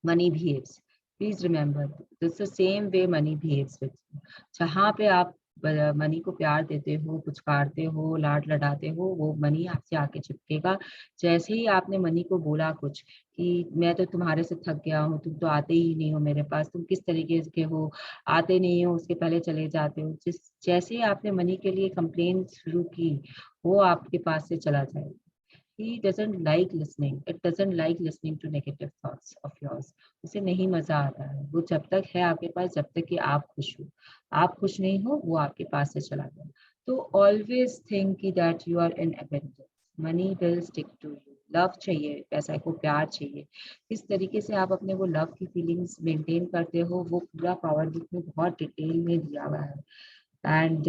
money behaves. Please remember, it's the same way money behaves with you. जहाँ पे आप मनी को प्यार देते हो, पुचकारते हो, लाड लडाते हो, वो मनी आपसे आके चिपकेगा. जैसे ही आपने मनी को बोला कुछ कि मैं तो तुम्हारे से थक गया हूँ, तुम तो आते ही नहीं हो मेरे पास, तुम किस तरीके के हो, आते नहीं हो, उसके पहले चले जाते हो, जैसे ही आपने मनी के लिए कंप्लेन शुरू की, वो आपके पास से चला जाएगा. He doesn't like listening. It doesn't like listening to negative thoughts of yours. उसे नहीं मजा आता है. वो जब तक है आपके पास, जब तक कि आप खुश हो. आप खुश नहीं हो, वो आपके पास से चला गया. तो always think that you are in abundance. Money will stick to you. Love चाहिए, पैसा को प्यार चाहिए. किस तरीके से आप अपने वो लव की फीलिंग्स मेंटेन करते हो, वो पूरा पावर बुक में बहुत डिटेल में दिया हुआ है. And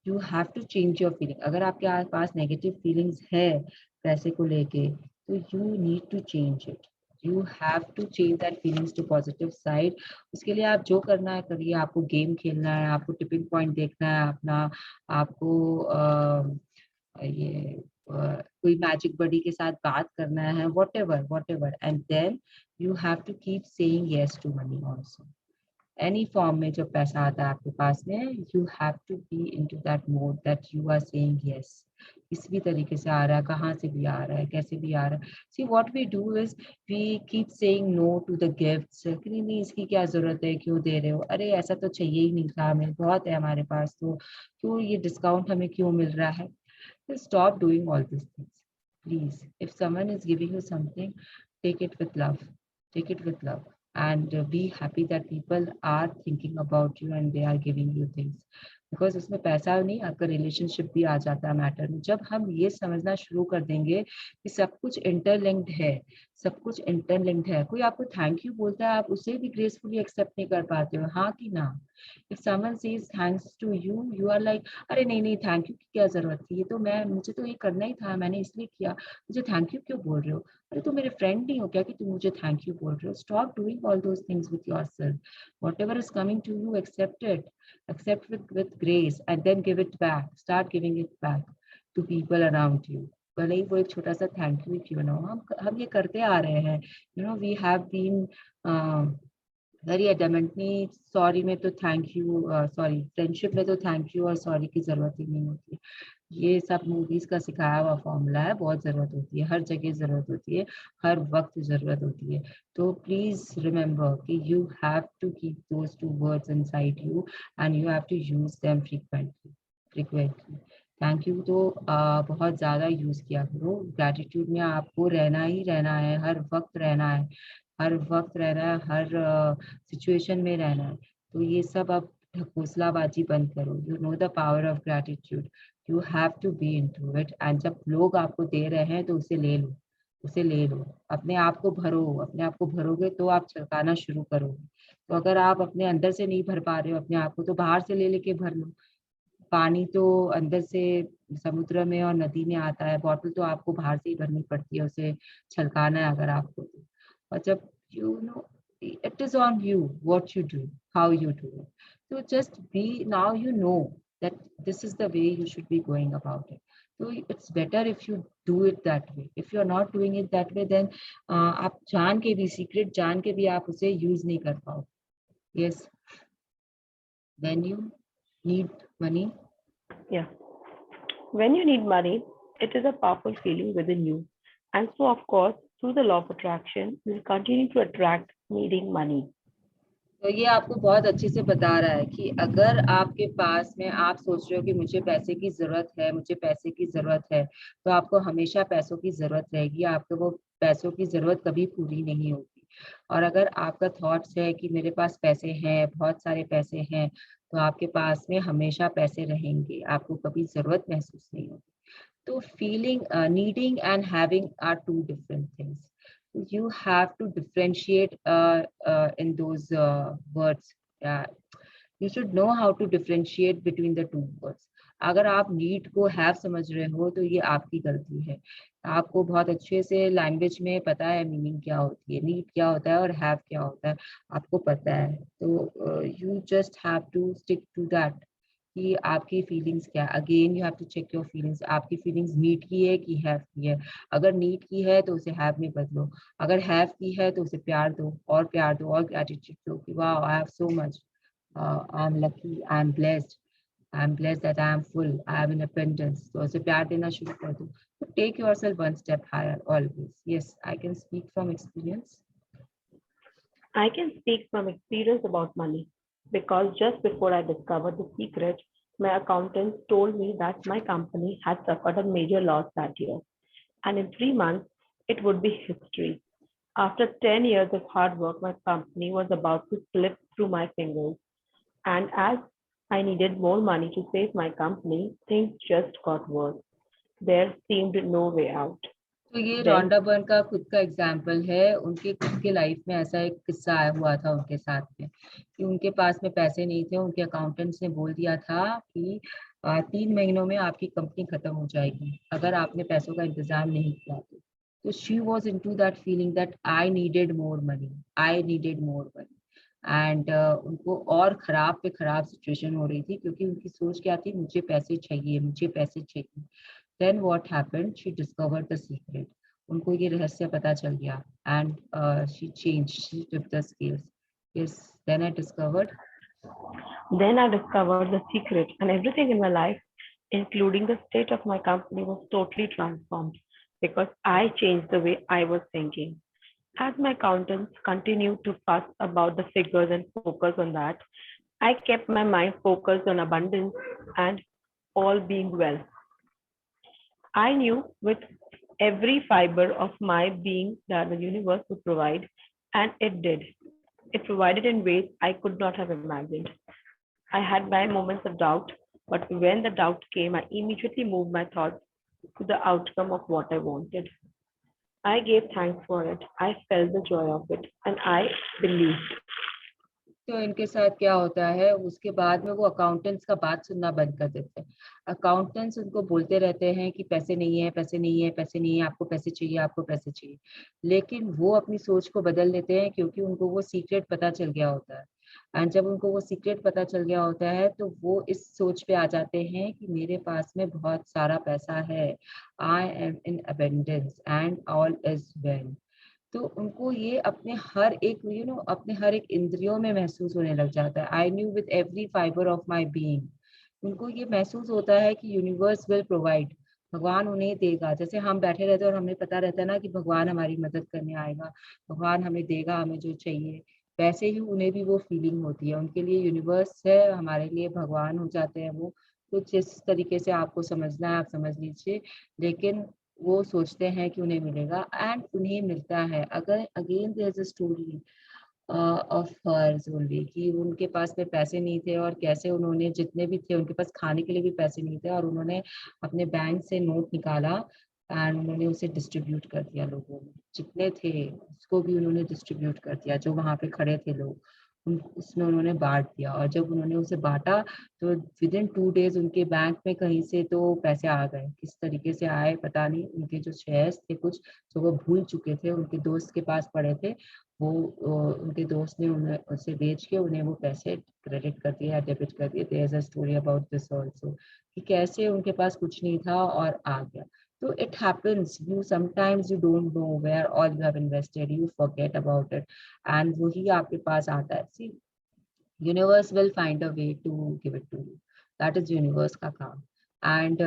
you have to change your feeling. अगर आपके पास नेगेटिव फीलिंग्स है पैसे को लेके, तो you need to change it. You have to change that feelings to positive side. उसके लिए आप जो करना है करिए. आपको गेम खेलना है, आपको टिपिंग पॉइंट देखना है अपना, आपको ये कोई मैजिक बडी के साथ बात करना है, whatever. And then you have to keep saying yes to money also. Any form में जब पैसा आता है आपके पास में, you have to be into that mode that you are saying yes. किसी भी तरीके से आ रहा है, कहाँ से भी आ रहा है, कैसे भी आ रहा है. See what we do is we keep saying no to the gifts. कि नहीं इसकी क्या जरूरत है, क्यों दे रहे हो, अरे ऐसा तो चाहिए ही नहीं था हमें, बहुत है हमारे पास, तो क्यों ये डिस्काउंट हमें क्यों मिल रहा है. Stop doing all this things please. If someone is giving you something, take it with love. Take it with love. And be happy that people are thinking about you and they are giving you things. Because उसमें पैसा नहीं, आपका relationship भी आ जाता है matter में. जब हम ये समझना शुरू कर देंगे कि सब कुछ इंटरलिंक्ड है, सब कुछ इंटरलिंक्ड है. कोई आपको थैंक यू बोलता है, आप उसे भी ग्रेसफुली एक्सेप्ट नहीं कर पाते हो, हाँ कि ना. If someone says thanks to you, you are like अरे नहीं नहीं थैंक यू की क्या जरूरत थी, ये तो मुझे तो ये करना ही था, मैंने इसलिए किया, मुझे थैंक यू क्यों बोल रहे हो. अरे तुम मेरे फ्रेंड नहीं हो क्या कि तुम मुझे थैंक यू बोल रहे हो. Stop doing all those things with yourself. Whatever is coming to you, accept it. Accept with grace and then give it back. Start giving it back to people around you. भले ही वो एक छोटा सा thank you क्यों ना हो, हम ये करते आ रहे हैं. We have been very adamantly. Sorry में तो थैंक यू, सॉरी फ्रेंडशिप में तो थैंक यू और सॉरी की जरूरत ही नहीं होती. ये सब मूवीज का सिखाया हुआ फॉर्मूला है. बहुत जरूरत होती है, हर जगह जरूरत होती है, हर वक्त जरूरत होती है. तो प्लीज रिमेम्बर कि you have to keep those two words inside you and you have to use them frequently. Thank you तो बहुत ज़्यादा यूज़ किया करो. ग्रैटिट्यूड में आपको रहना ही रहना है, हर वक्त रहना है. हर वक्त रहना है, हर सिचुएशन में रहना है। तो ये सब अब ढकोसलाबाजी बंद करो। You know the power of gratitude, you have to be into it. And जब लोग आपको दे रहे हैं तो उसे ले लो, उसे ले लो। अपने आप को भरो, अपने आप को भरोगे तो आप छलकाना शुरू करोगे। तो अगर आप अपने अंदर से नहीं भर पा रहे हो अपने आप को, तो बाहर से ले लेके भर लो। पानी तो अंदर से समुद्र में और नदी में आता है, बॉटल तो आपको बाहर से ही भरनी पड़ती है, उसे छलकाना है अगर आपको तो। और जब you know it is on you what you do, how you do it. तो just be, now you know that this is the way you should be going about it. तो it's better if you do it that way. If you are not doing it that way, then आप जान के भी, secret जान के भी आप उसे यूज नहीं कर पाओगे। Yes, when you need money. Yeah. When you need money, it is a powerful feeling within you. And so, of course, through the law of attraction, you will continue to attract needing money. तो ये आपको बहुत अच्छे से बता रहा है कि अगर आपके पास में आप सोच रहे हो कि मुझे पैसे की जरूरत है, मुझे पैसे की जरूरत है, तो आपको हमेशा पैसों की जरूरत रहेगी। आपको वो पैसों की जरूरत कभी पूरी नहीं होगी। और अगर आपका थॉट्स है कि मेरे पास पैसे हैं, बहुत सारे पैसे हैं, तो आपके पास में हमेशा पैसे रहेंगे, आपको कभी जरूरत महसूस नहीं होगी। तो feeling, needing and having are two different things. You have to differentiate in those words. Uh, you should know how to differentiate between the two words. अगर आप नीड को हैव समझ रहे हो तो ये आपकी गलती है। आपको बहुत अच्छे से लैंग्वेज में पता है मीनिंग क्या होती है, नीड क्या होता है और हैव क्या होता है, आपको पता है। तो you just have to stick to that कि आपकी फीलिंग्स क्या है। Again you have to check your feelings, आपकी फीलिंग्स नीड की है कि हैव की है। अगर नीड की है तो उसे हैव में बदलो, अगर हैव की है तो उसे प्यार दो, और प्यार दो, और ग्रेटिट्यूड दो कि वाह I have so much, I am lucky, I am blessed, I am blessed that I am full, I have an abundance. तो उसे प्यार देना शुरू कर दो। तो take yourself one step higher always. Yes, I can speak from experience. I can speak from experience about money because just before I discovered the secret, my accountant told me that my company had suffered a major loss that year, and in 3 months, it would be history. After 10 years of hard work, my company was about to slip through my fingers. And as I needed more money to save my company, things just got worse. There seemed no way out. तो ये Then, Rhonda burn का खुद का example है। उनके खुद के life में ऐसा एक किस्सा आया हुआ था उनके साथ में कि उनके पास में पैसे नहीं थे। उनके अकाउंटेंट्स ने बोल दिया था कि 3 महीनों में आपकी कंपनी खत्म हो जाएगी अगर आपने पैसों का इंतजाम नहीं किया तो she was into that feeling that I needed more money, I needed more money. And उनको और खराब पे खराब सिचुएशन हो रही थी क्योंकि उनकी सोच क्या थी, मुझे पैसे चाहिए, मुझे पैसे चाहिए। Then what happened? She discovered the secret. उनको ये रहस्य पता चल गया and she changed. She tipped the scales. Yes. Then I discovered. then I discovered the secret, and everything in my life, including the state of my company, was totally transformed because I changed the way I was thinking. As my accountants continued to fuss about the figures and focus on that, I kept my mind focused on abundance and all being well. I knew with every fiber of my being that the universe would provide, and it did. It provided in ways I could not have imagined. I had my moments of doubt, but when the doubt came, I immediately moved my thoughts to the outcome of what I wanted. I gave thanks for it. I felt the joy of it, and I believed. तो इनके साथ क्या होता है, उसके बाद में वो अकाउंटेंट्स का बात सुनना बंद कर देते हैं। अकाउंटेंट्स उनको बोलते रहते हैं कि पैसे नहीं है, पैसे नहीं है, पैसे नहीं है, आपको पैसे चाहिए, आपको पैसे चाहिए। लेकिन वो अपनी सोच को बदल देते हैं क्योंकि उनको वो सीक्रेट पता चल गया होता है। एंड जब उनको वो सीक्रेट पता चल गया होता है तो वो इस सोच पे आ जाते हैं कि मेरे पास में बहुत सारा पैसा है, I am in abundance and all is well. तो उनको ये अपने हर एक अपने हर एक इंद्रियों में महसूस होने लग जाता है। I knew with every fibre of my being. उनको ये महसूस होता है कि यूनिवर्स विल प्रोवाइड, भगवान उन्हें देगा। जैसे हम बैठे रहते हैं और हमें पता रहता है ना कि भगवान हमारी मदद करने आएगा, भगवान हमें देगा हमें जो चाहिए, वैसे ही उन्हें भी वो फीलिंग होती है। उनके लिए यूनिवर्स है, हमारे लिए भगवान हो जाते हैं वो। तो जिस तरीके से आपको समझना है आप समझ लीजिए, लेकिन वो सोचते हैं कि उन्हें मिलेगा एंड उन्हें मिलता है। अगर again there is a story of hers only कि उनके पास में पैसे नहीं थे और कैसे उन्होंने जितने भी थे उनके पास खाने के लिए भी पैसे नहीं थे और उन्होंने अपने बैंक से नोट निकाला एंड उन्होंने उसे डिस्ट्रीब्यूट कर दिया लोगों में, जितने थे उसको भी उन्होंने डिस्ट्रीब्यूट कर दिया, जो वहां पे खड़े थे लोग उसमें उन्होंने बांट दिया। और जब उन्होंने उसे बांटा तो विद इन 2 डेज उनके बैंक में कहीं से तो पैसे आ गए, किस तरीके से आए पता नहीं। उनके जो शेयर्स थे कुछ जो वो भूल चुके थे, उनके दोस्त के पास पड़े थे, वो उनके दोस्त ने उन्हें उसे बेच के उन्हें वो पैसे क्रेडिट कर दिए या डेबिट कर दिए। There is a story about this also कि कैसे उनके पास कुछ नहीं था और आ गया। तो it happens, you sometimes you don't know where all you have invested, you forget about it and वही आपके पास आता है। सी universe will find a way to give it to you. That is universe ka kaam. And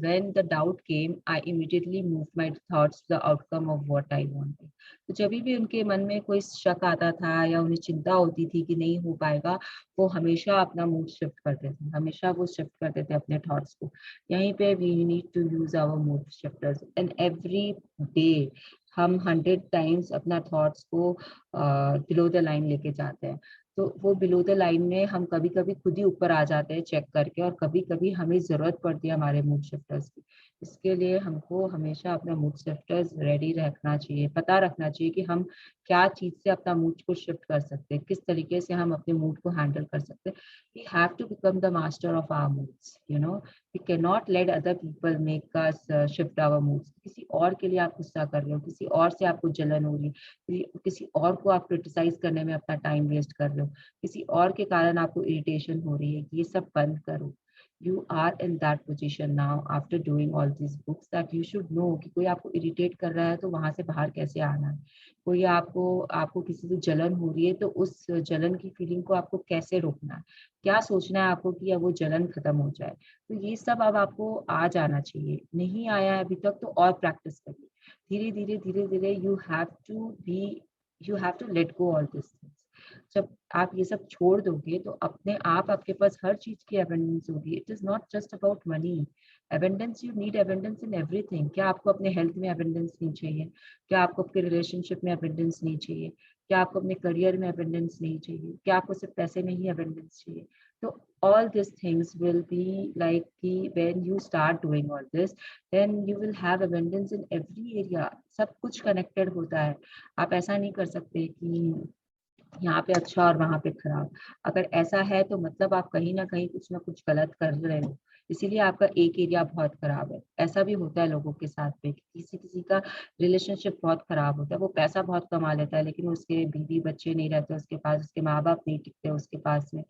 when the doubt came, I immediately moved my thoughts to the outcome of what I wanted. तो जब भी उनके मन में कोई शक आता था या उन्हें चिंता होती थी कि नहीं हो पाएगा, वो हमेशा अपना मूड शिफ्ट करते थे, हमेशा वो शिफ्ट करते थे अपने थॉट्स को। यहीं पे we need to use our mood shifters and every day हम 100 टाइम्स अपना थॉट्स को बिलो द लाइन लेके जाते हैं। तो वो बिलो द लाइन में हम कभी कभी खुद ही ऊपर आ जाते हैं चेक करके, और कभी कभी हमें जरूरत पड़ती है हमारे मूड शिफ्टर्स की। इसके लिए हमको हमेशा अपना मूड शिफ्टर्स रेडी रखना चाहिए, पता रखना चाहिए कि हम क्या चीज से अपना मूड को शिफ्ट कर सकते हैं, किस तरीके से हम अपने मूड को हैंडल कर सकते हैं। We have to become the master of our moods, you know. We can not let other people make us shift our moods. किसी और के लिए आप गुस्सा कर रहे हो, किसी और से आपको जलन हो रही है, किसी और को आप क्रिटिसाइज करने में अपना टाइम वेस्ट कर रहे हो, किसी और के कारण आपको इरिटेशन हो रही है, ये सब बंद करो। You are in that position now after doing all these books that you should know कि कोई आपको इरिटेट कर रहा है तो वहां से बाहर कैसे आना है। कोई आपको आपको किसी से जलन हो रही है तो उस जलन की फीलिंग को आपको कैसे रोकना है, क्या सोचना है आपको कि अब वो जलन खत्म हो जाए। तो ये सब अब आपको आ जाना चाहिए, नहीं आया है अभी तक तो और प्रैक्टिस करिए। धीरे धीरे you have to let go all this things. जब आप ये सब छोड़ दोगे तो अपने आप आपके पास हर चीज की एबंडेंस होगी। It is not just about money. Abundance, you need abundance in everything. क्या आपको अपने हेल्थ में एबंडेंस नहीं चाहिए? क्या आपको आपके रिलेशनशिप में एबंडेंस नहीं चाहिए? क्या आपको अपने करियर में एबंडेंस नहीं चाहिए? क्या आपको सिर्फ पैसे में ही एबंडेंस चाहिए? तो all these things will be like when you start doing all this, then you will have abundance in every area। सब कुछ कनेक्टेड होता है। आप ऐसा नहीं कर सकते कि यहाँ पे अच्छा और वहां पे खराब। अगर ऐसा है तो मतलब आप कहीं ना कुछ गलत कर रहे हो, इसीलिए आपका एक एरिया बहुत खराब है। ऐसा भी होता है लोगों के साथ में, किसी किसी का रिलेशनशिप बहुत खराब होता है, वो पैसा बहुत कमा लेता है लेकिन उसके बीवी बच्चे नहीं रहते उसके पास, उसके माँ बाप नहीं टिकते उसके पास में।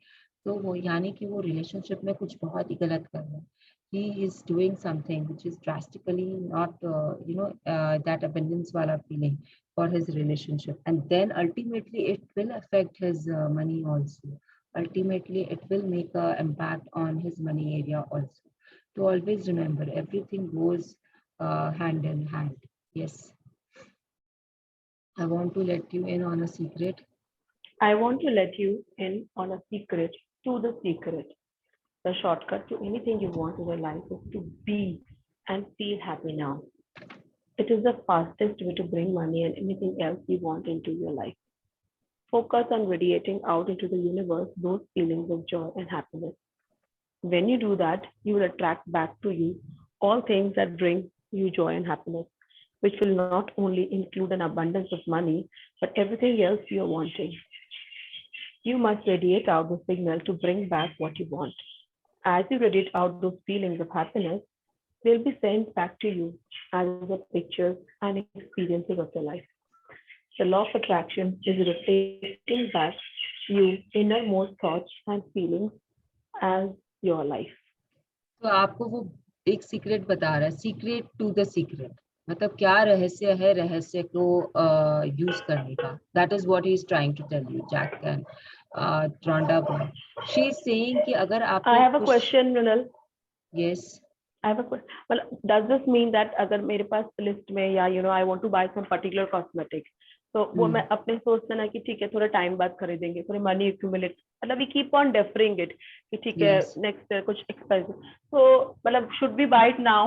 तो वो यानी कि वो रिलेशनशिप में कुछ बहुत ही गलत कर रहा है। He is doing something which is drastically not that abundance wala feeling for his relationship, and then ultimately it will affect his money also. Ultimately it will make a impact on his money area also. To always remember everything goes hand in hand. Yes, I want to let you in on a secret. I want to let you in on a secret to the secret. The shortcut to anything you want in your life is to be and feel happy now. It is the fastest way to bring money and anything else you want into your life. Focus on radiating out into the universe those feelings of joy and happiness. When you do that, you will attract back to you all things that bring you joy and happiness, which will not only include an abundance of money, but everything else you are wanting. You must radiate out the signal to bring back what you want. As you radiate out those feelings of happiness, they'll be sent back to you as the pictures and experiences of your life. The law of attraction is reflecting back you innermost thoughts and feelings as your life. तो आपको वो एक secret बता रहा है, secret to the secret, मतलब क्या रहस्य है रहस्य को यूज करने का। That is what he is trying to tell you, Jack and ट्रोंडा बॉय। शी इज सेइंग कि अगर I आपको have a कुछ question, Runal. Yes I have a question. Well, does this mean that अगर मेरे पास लिस्ट में या I want to buy some particular cosmetic, तो वो मैं अपने सोचते ना कि ठीक है थोड़ा टाइम बाद खरीदेंगे, थोड़ा मनी एक्यूमुलेट, मतलब we keep on deferring it कि ठीक है यस नेक्स्ट कुछ एक्सपेंसिव, तो मतलब should we buy it now?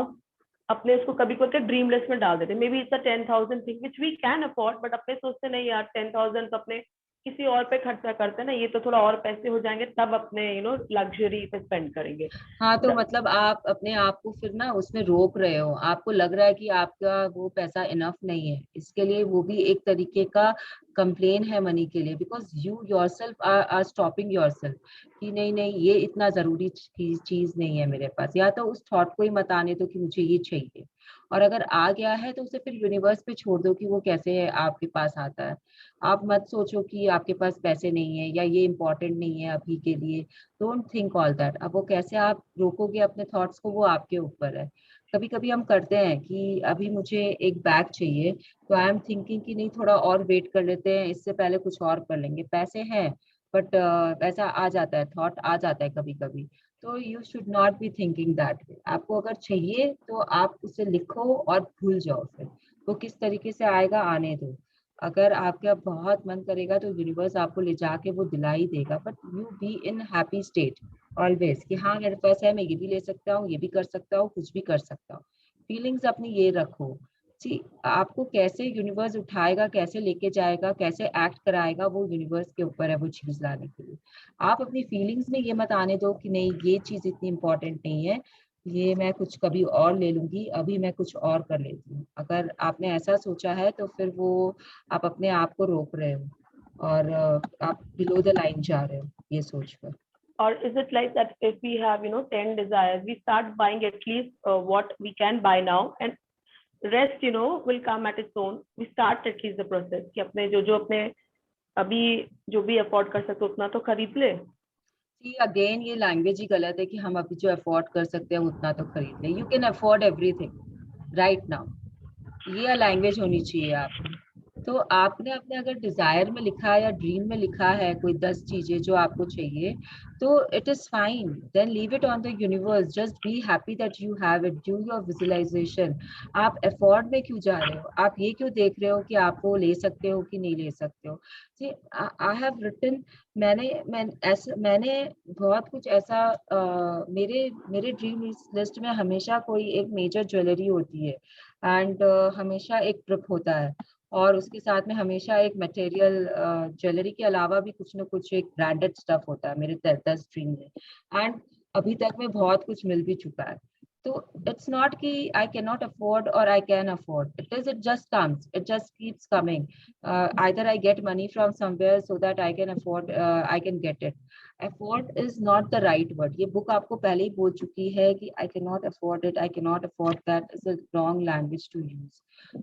अपने उसको कभी कोई ड्रीम लिस्ट में डाल देते हैं। Maybe it's a 10,000 thing which we can afford, but अपने सोचते नहीं यार 10,000 तो अपने किसी और पे खर्चा करते हैं ना, ये तो थोड़ा और पैसे हो जाएंगे तब अपने लग्जरी पे स्पेंड करेंगे। हाँ, तो मतलब आप अपने आप को फिर ना उसमें रोक रहे हो, आपको लग रहा है कि आपका वो पैसा इनफ नहीं है, इसके लिए वो भी एक तरीके का कंप्लेन है मनी के लिए, because you yourself are stopping yourself कि नहीं नहीं ये इतना जरूरी चीज नहीं है मेरे पास, या तो उस थॉट को ही मत आने दो कि मुझे ये चाहिए, और अगर आ गया है तो उसे फिर यूनिवर्स पे छोड़ दो कि वो कैसे आपके पास आता है। आप मत सोचो कि आपके पास पैसे नहीं है या ये इम्पोर्टेंट नहीं है अभी के लिए, डोंट थिंक ऑल दैट। अब वो कैसे आप रोकोगे अपने थॉट्स को, वो आपके ऊपर है। कभी कभी हम करते हैं कि अभी मुझे एक बैग चाहिए, तो आई एम थिंकिंग कि नहीं थोड़ा और वेट कर लेते हैं, इससे पहले कुछ और कर लेंगे, पैसे हैं बट पैसा आ जाता है, थॉट आ जाता है कभी कभी। तो you should not be thinking that way. आपको अगर चाहिए तो आप उसे लिखो और भूल जाओ, फिर वो किस तरीके से आएगा आने दो। अगर आपका बहुत मन करेगा तो यूनिवर्स आपको ले जाके वो दिला ही देगा, but you be in happy state always कि हाँ मेरे पास है, मैं ये भी ले सकता हूँ, ये भी कर सकता हूँ, कुछ भी कर सकता हूँ। फीलिंग्स अपनी ये रखो। जी, आपको कैसे यूनिवर्स उठाएगा, कैसे लेके जाएगा, कैसे एक्ट कराएगा, वो यूनिवर्स के ऊपर है वो चीज लाने के लिए। आप अपनी फीलिंग्स में ये मत आने दो कि नहीं ये चीज इतनी इंपॉर्टेंट नहीं है, ये मैं कुछ कभी और ले लूंगी, अभी मैं कुछ और कर लेती हूँ। अगर आपने ऐसा सोचा है तो फिर वो आप अपने आप को रोक रहे हो और आप बिलो द लाइन जा रहे हो ये सोचकर। Or is it like that if we have 10 desires, we start buying at least what we can buy now, and rest will come at its own. We start at least the process कि अपने जो जो अपने अभी जो भी afford कर सकते उतना तो खरीद ले। सी अगेन ये लैंग्वेज ही गलत है कि हम अभी जो अफोर्ड कर सकते हैं उतना तो खरीद लें। You can afford everything right now, ये लैंग्वेज होनी चाहिए आपकी। तो आपने अपने अगर डिजायर में लिखा है या ड्रीम में लिखा है कोई 10 चीजें जो आपको चाहिए, तो it is fine, then leave it on the universe, just be happy that you have it, do your visualisation. आप अफोर्ड में क्यों जा रहे हो, आप ये क्यों देख रहे हो कि आप वो ले सकते हो कि नहीं ले सकते हो। सी आई हैव रिटन, मैंने बहुत कुछ ऐसा मेरे मेरे ड्रीम लिस्ट में हमेशा कोई एक मेजर ज्वेलरी होती है, एंड हमेशा एक ट्रिप होता है, और उसके साथ में हमेशा एक मटेरियल ज्वेलरी के अलावा भी कुछ ना कुछ एक ब्रांडेड स्टफ होता है मेरे 10 ड्रीम में। एंड अभी तक में बहुत कुछ मिल भी चुका है। तो इट्स नॉट कि आई कैन नॉट अफोर्ड और I can afford, it just comes, it just keeps coming. either I get money from somewhere so that I can afford, I can get it. Afford is not the right word. ये book आपको पहले ही बोल चुकी है कि I cannot afford it, I cannot afford that is a wrong language to use.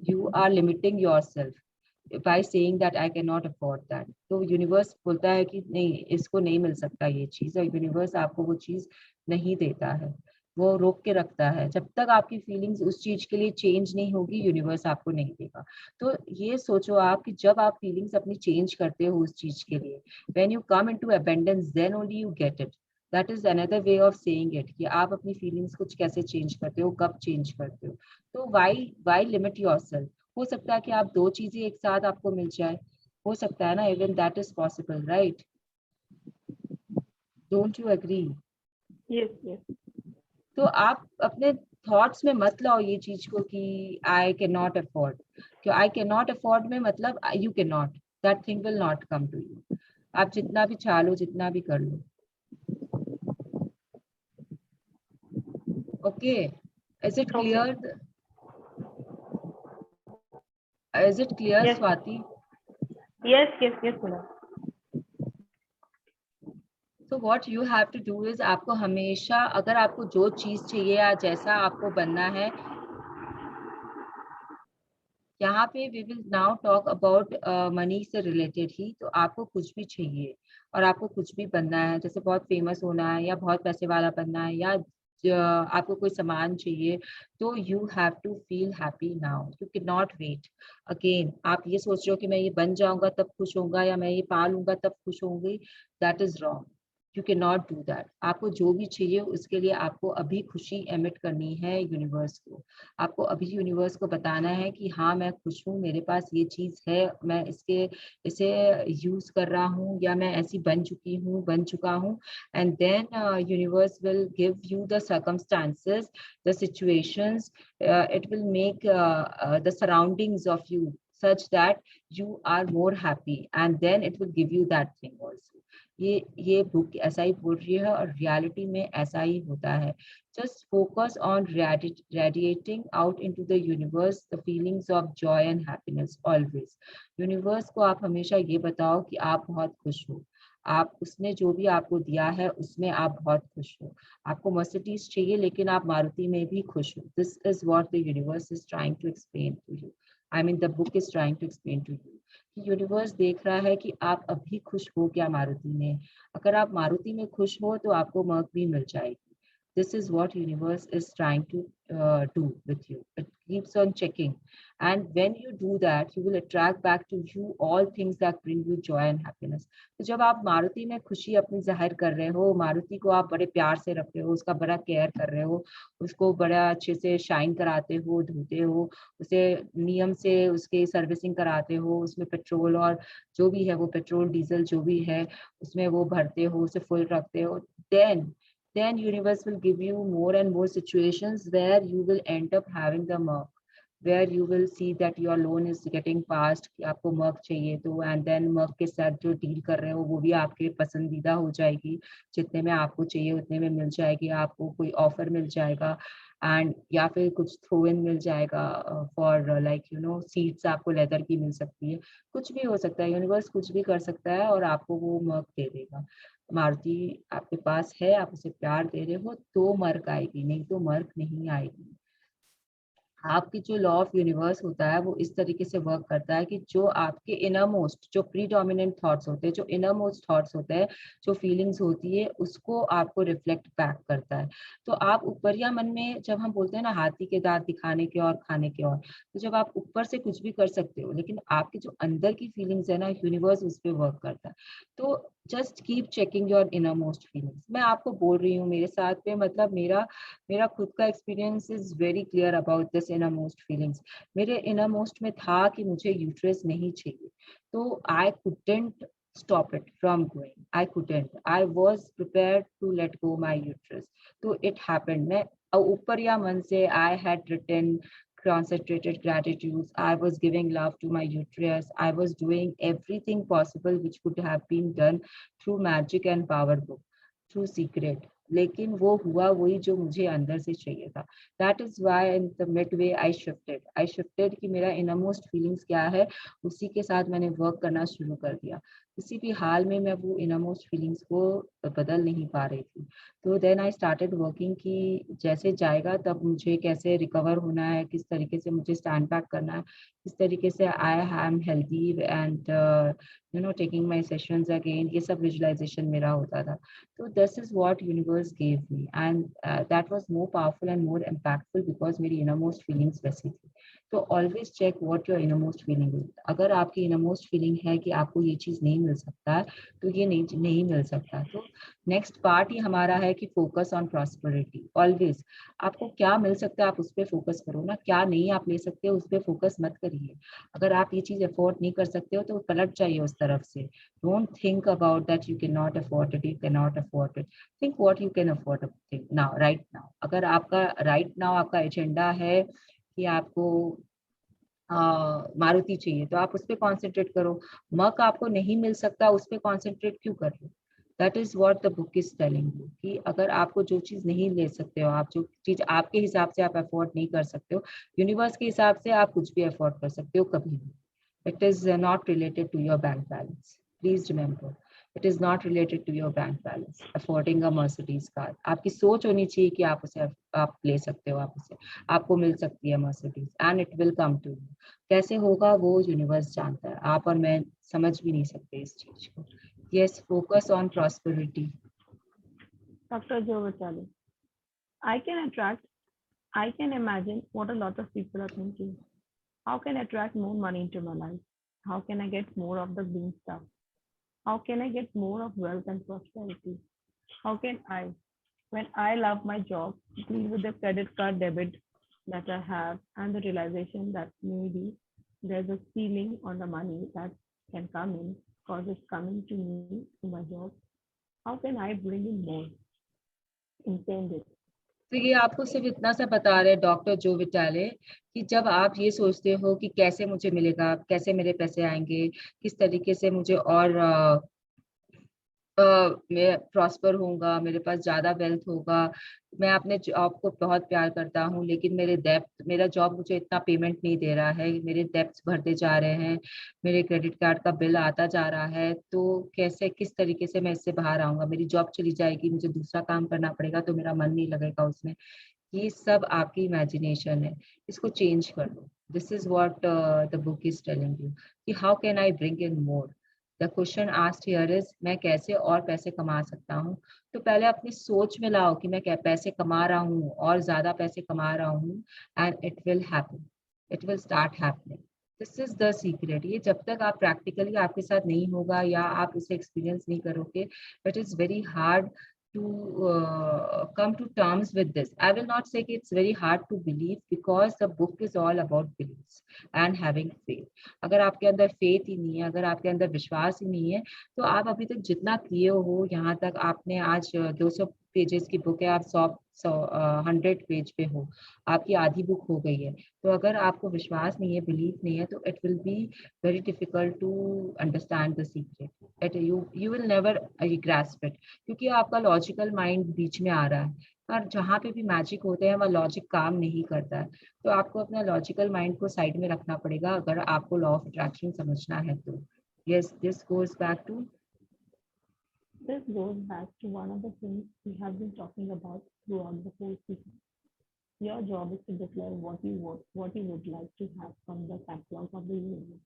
You are limiting yourself by saying that I cannot afford that. तो universe बोलता है कि नहीं इसको नहीं मिल सकता ये चीज, और यूनिवर्स आपको वो चीज नहीं देता है, वो रोक के रखता है। जब तक आपकी फीलिंग्स उस चीज के लिए चेंज नहीं होगी यूनिवर्स आपको नहीं देगा। तो ये सोचो आप कि जब आप फीलिंग्स अपनी चेंज करते हो उस चीज के लिए, when you come into abundance then only you get it. That is another way of saying it कि आप अपनी फीलिंग्स कुछ कैसे चेंज करते हो, कब चेंज करते हो। तो वाई लिमिट योरसेल्फ। हो सकता है कि आप दो चीजें एक साथ आपको मिल जाए, हो सकता है ना, even that is possible, right? Don't you agree? Yes yes. तो आप अपने थॉट्स में मत लाओ ये चीज को कि आई कैन नॉट अफोर्ड, क्यों आई कैन नॉट अफोर्ड में मतलब you can not, that thing will not come to you. आप जितना भी चाह लो, जितना भी कर लो। Okay, is it okay. Clear? Is it clear yes Swati? Yes yes yes madam. तो what you have to do is, आपको हमेशा अगर आपको जो चीज चाहिए या जैसा आपको बनना है, यहाँ पे we will now talk about money से रिलेटेड ही। तो आपको कुछ भी चाहिए और आपको कुछ भी बनना है, जैसे बहुत फेमस होना है या बहुत पैसे वाला बनना है या आपको कोई सामान चाहिए, तो you have to feel happy now, you can not wait. Again आप ये सोच रहे हो कि मैं ये बन जाऊंगा तब खुश होऊंगा या मैं ये पा लूंगा तब खुश होंगी, that is wrong. You can not do that. आपको जो भी चाहिए उसके लिए आपको अभी खुशी एमिट करनी है यूनिवर्स को। आपको अभी यूनिवर्स को बताना है कि हाँ मैं खुश हूँ, मेरे पास ये चीज़ है, मैं इसे यूज कर रहा हूँ, या मैं ऐसी बन चुका हूँ। And then universe will give you the circumstances, the situations, it will make the surroundings of you such that you are more happy, and then it will give you that thing also. ये book ऐसा ही बोल रही है और reality में ऐसा ही होता है। Just focus on radiating out into the universe the feelings of joy and happiness always। Universe को आप हमेशा ये बताओ कि आप बहुत खुश हो, आप उसने जो भी आपको दिया है उसमें आप बहुत खुश हो। आपको मर्सिडीज चाहिए लेकिन आप मारुति में भी खुश हो। This is what the universe is trying to explain to you. I mean the book is trying to explain to you कि यूनिवर्स देख रहा है कि आप अभी खुश हो क्या मारुति में। अगर आप मारुति में खुश हो तो आपको मर्क भी मिल जाएगी। This is what universe is trying to do with you. It keeps on checking, and when you do that you will attract back to you all things that bring you joy and happiness। तो जब आप मारुति में खुशी अपनी जाहिर कर रहे हो, मारुति को आप बड़े प्यार से रख रहे हो, उसका बड़ा केयर कर रहे हो, उसको बड़ा अच्छे से शाइन कराते हो, धोते हो, उसे नियम से उसके सर्विसिंग कराते हो, उसमें पेट्रोल और जो भी है वो पेट्रोल डीजल जो भी है उसमें वो भरते हो, उसे फुल रखते हो, then universe will give you more and more situations where you will end up having the mark, where you will see that your loan is getting passed कि आपको मर्क चाहिए तो, and then मर्क के साथ जो deal कर रहे हो वो भी आपके पसंदीदा हो जाएगी, जितने में आपको चाहिए उतने में मिल जाएगी, आपको कोई ऑफर मिल जाएगा एंड या फिर कुछ थ्रो इन मिल जाएगा for like you know seats आपको लेदर की मिल सकती है, कुछ भी हो सकता है, यूनिवर्स कुछ भी कर सकता है और आपको वो मर्क दे देगा। मारुति आपके पास है, आप उसे प्यार दे रहे हो तो मर्क आएगी, नहीं तो मर्क नहीं आएगी। आपकी जो लॉ ऑफ यूनिवर्स होता है वो इस तरीके से वर्क करता है कि जो आपके इनर मोस्ट जो प्रीडोमिनेंट थॉट्स होते हैं, जो इनर मोस्ट थॉट्स होते हैं, जो फीलिंग्स होती है उसको आपको रिफ्लेक्ट बैक करता है। तो आप ऊपरिया मन में, जब हम बोलते हैं ना हाथी के दांत दिखाने के और खाने के और, तो जब आप ऊपर से कुछ भी कर सकते हो लेकिन आपके जो अंदर की फीलिंग्स है ना, यूनिवर्स उस पर वर्क करता है। तो just keep checking your inner most feelings. मैं आपको बोल रही हूँ मेरे साथ पे, मतलब मेरा खुद का experience is very clear about this inner most feelings. मेरे इनर मोस्ट में था कि मुझे यूट्रस नहीं चाहिए, तो I couldn't stop it from growing, I couldn't, I was prepared to let go my uterus, तो it happened। मैं ऊपर या मन से I had written concentrated gratitude, I was giving love to my uterus, I was doing everything possible which could have been done through magic and power book, through secret, लेकिन वो हुआ वही जो मुझे अंदर से चाहिए था। That is why in the mid way I shifted कि मेरा इनरमोस्ट फीलिंग्स क्या है, उसी के साथ मैंने वर्क करना शुरू कर दिया। किसी भी हाल में मैं वो इनरमोस्ट फीलिंग्स को बदल नहीं पा रही थी। तो देन आई स्टार्टेड वर्किंग कि जैसे जाएगा तब मुझे कैसे रिकवर होना है, किस तरीके से मुझे स्टैंड बैक करना है, किस तरीके से I am healthy and you know taking my sessions again, ये सब विजुअलाइजेशन मेरा होता था। So this is what universe gave me, and that was more powerful and more impactful because मेरी innermost feelings वैसी थी। तो always check what your innermost feeling is। अगर आपकी innermost feeling है कि आपको ये चीज़ नहीं मिल सकता है, तो ये नहीं मिल सकता। तो नेक्स्ट पार्ट ही हमारा है कि फोकस ऑन प्रॉस्पेरिटी। ऑलवेज आपको क्या मिल सकता है आप उस पर फोकस करो ना, क्या नहीं आप ले सकते हो उस पर फोकस मत करिए। अगर आप ये चीज़ अफोर्ड नहीं कर सकते हो तो पलट जाइए उस तरफ से। Don't think about that you cannot afford it, you cannot afford it. Think what you can afford now, right now. अगर आपका right now आपका एजेंडा है कि आपको मारुति चाहिए तो आप उस पर कॉन्सेंट्रेट करो। मक आपको नहीं मिल सकता, उस पर कॉन्सेंट्रेट क्यों कर रहे हो? That is what the book is telling you कि अगर आपको जो चीज नहीं ले सकते हो, आप जो चीज आपके हिसाब से आप अफोर्ड नहीं कर सकते हो, यूनिवर्स के हिसाब से आप कुछ भी अफोर्ड कर सकते हो कभी भी। It is not related to your bank balance. Please remember, it is not related to your bank balance. Affording a Mercedes car, आपकी सोच होनी चाहिए कि आप उसे आप ले सकते हो, आप उसे आपको मिल सकती है Mercedes and it will come to you. कैसे होगा वो यूनिवर्स जानता है, आप और मैं समझ भी नहीं सकते इस चीज को। Yes, focus on prosperity. Dr. Joe Vitale. I can attract, I can imagine what a lot of people are thinking. How can I attract more money into my life? How can I get more of the green stuff? How can I get more of wealth and prosperity? How can I, when I love my job, deal with the credit card debit that I have and the realization that maybe there's a ceiling on the money that can come in because it's coming to me to my job? How can I bring in more? Insane this. तो ये आपको सिर्फ इतना सा बता रहे doctor जो विटाले कि जब आप ये सोचते हो कि कैसे मुझे मिलेगा, कैसे मेरे पैसे आएंगे, किस तरीके से मुझे और मैं प्रॉस्पर होऊंगा, मेरे पास ज्यादा वेल्थ होगा, मैं अपने जॉब को बहुत प्यार करता हूँ लेकिन मेरा जॉब मुझे इतना पेमेंट नहीं दे रहा है, मेरे डेब्ट्स बढ़ते जा रहे हैं, मेरे क्रेडिट कार्ड का बिल आता जा रहा है, तो कैसे किस तरीके से मैं इससे बाहर आऊंगा, मेरी जॉब चली जाएगी, मुझे दूसरा काम करना पड़ेगा तो मेरा मन नहीं लगेगा उसमें। ये सब आपकी इमेजिनेशन है, इसको चेंज कर दो। This is what the book is telling you कि how can I bring in more. The question asked here is मैं कैसे और पैसे कमा सकता हूँ। तो पहले अपनी सोच में लाओ कि मैं क्या पैसे कमा रहा हूँ और ज्यादा पैसे कमा रहा हूँ, and it will happen, it will start happening. This is the secret. ये जब तक आप प्रैक्टिकली आपके साथ नहीं होगा या आप इसे एक्सपीरियंस नहीं करोगे, it is very hard to come to terms with this. I will not say it's very hard to believe because the book is all about beliefs and having faith. अगर आपके अंदर faith ही नहीं है, अगर आपके अंदर विश्वास ही नहीं है, तो आप अभी तक जितना किए हो, यहाँ तक आपने आज 200 पेजेस की बुक है, आप 100 पेज पे हो, आपकी आधी बुक हो गई है। तो अगर आपको विश्वास नहीं है, बिलीफ नहीं है, तो it will be very difficult to understand the secret. You will never grasp it, क्योंकि आपका लॉजिकल माइंड बीच में आ रहा है, और जहाँ पे भी मैजिक होते हैं वहाँ लॉजिक काम नहीं करता है। तो आपको अपना लॉजिकल माइंड को साइड में रखना पड़ेगा अगर आपको लॉ ऑफ अट्रैक्शन समझना है तो। Yes, this goes back to This goes back to one of the things we have been talking about throughout the whole season. Your job is to declare what you want, what you would like to have from the catalog of the universe.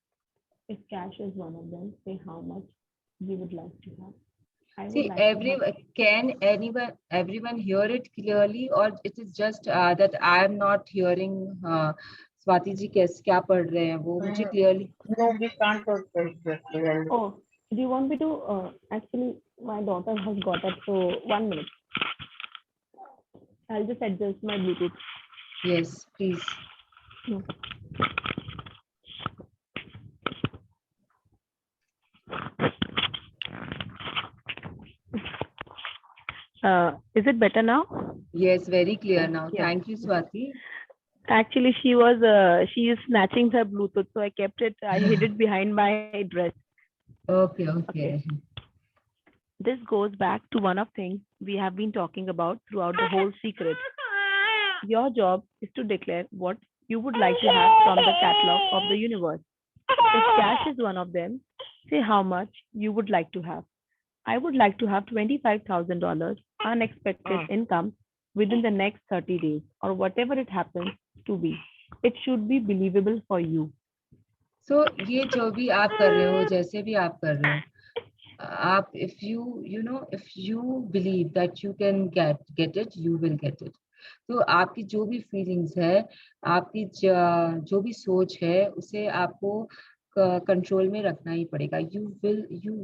If cash is one of them, say how much you would like to have. I would see like to have. can everyone hear it clearly, or it is just that I am not hearing? Swati ji कैसे क्या पढ़ रहे हैं वो मुझे clearly. No, we can't process well. Oh, do you want me to? Actually, my daughter has got up, so 1 minute. I'll just adjust my Bluetooth. Yes, please. No. Is it better now? Yes, very clear now. Yes. Thank you, Swati. Actually, she is snatching her Bluetooth, so I kept it. I hid it behind my dress. Okay. This goes back to one of things we have been talking about throughout the whole secret. Your job is to declare what you would like to have from the catalog of the universe. If cash is one of them, say how much you would like to have. I would like to have $25,000 unexpected income within the next 30 days, or whatever it happens to be. It should be believable for you. So ये जो भी आप कर रहे हो, जैसे भी आप कर रहे हो, आप if you believe that you can get it, you will get it. तो आपकी जो भी फीलिंग्स है, आपकी जो भी सोच है, उसे आपको कंट्रोल में रखना ही पड़ेगा। you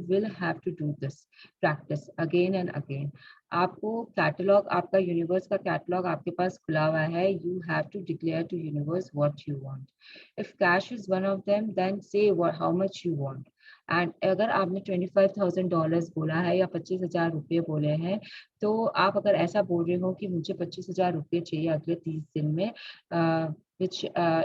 will have to do this practice again and again. आपको कैटलॉग, आपका यूनिवर्स का कैटलॉग आपके पास खुला हुआ है। You have to declare to universe what you want. If cash is one of them, then say how much you want. And अगर आपने $25,000 बोला है या 25,000 रुपये बोले हैं, तो आप अगर ऐसा बोल रहे हो कि मुझे 25,000 रुपये चाहिए अगले 30 दिन में, which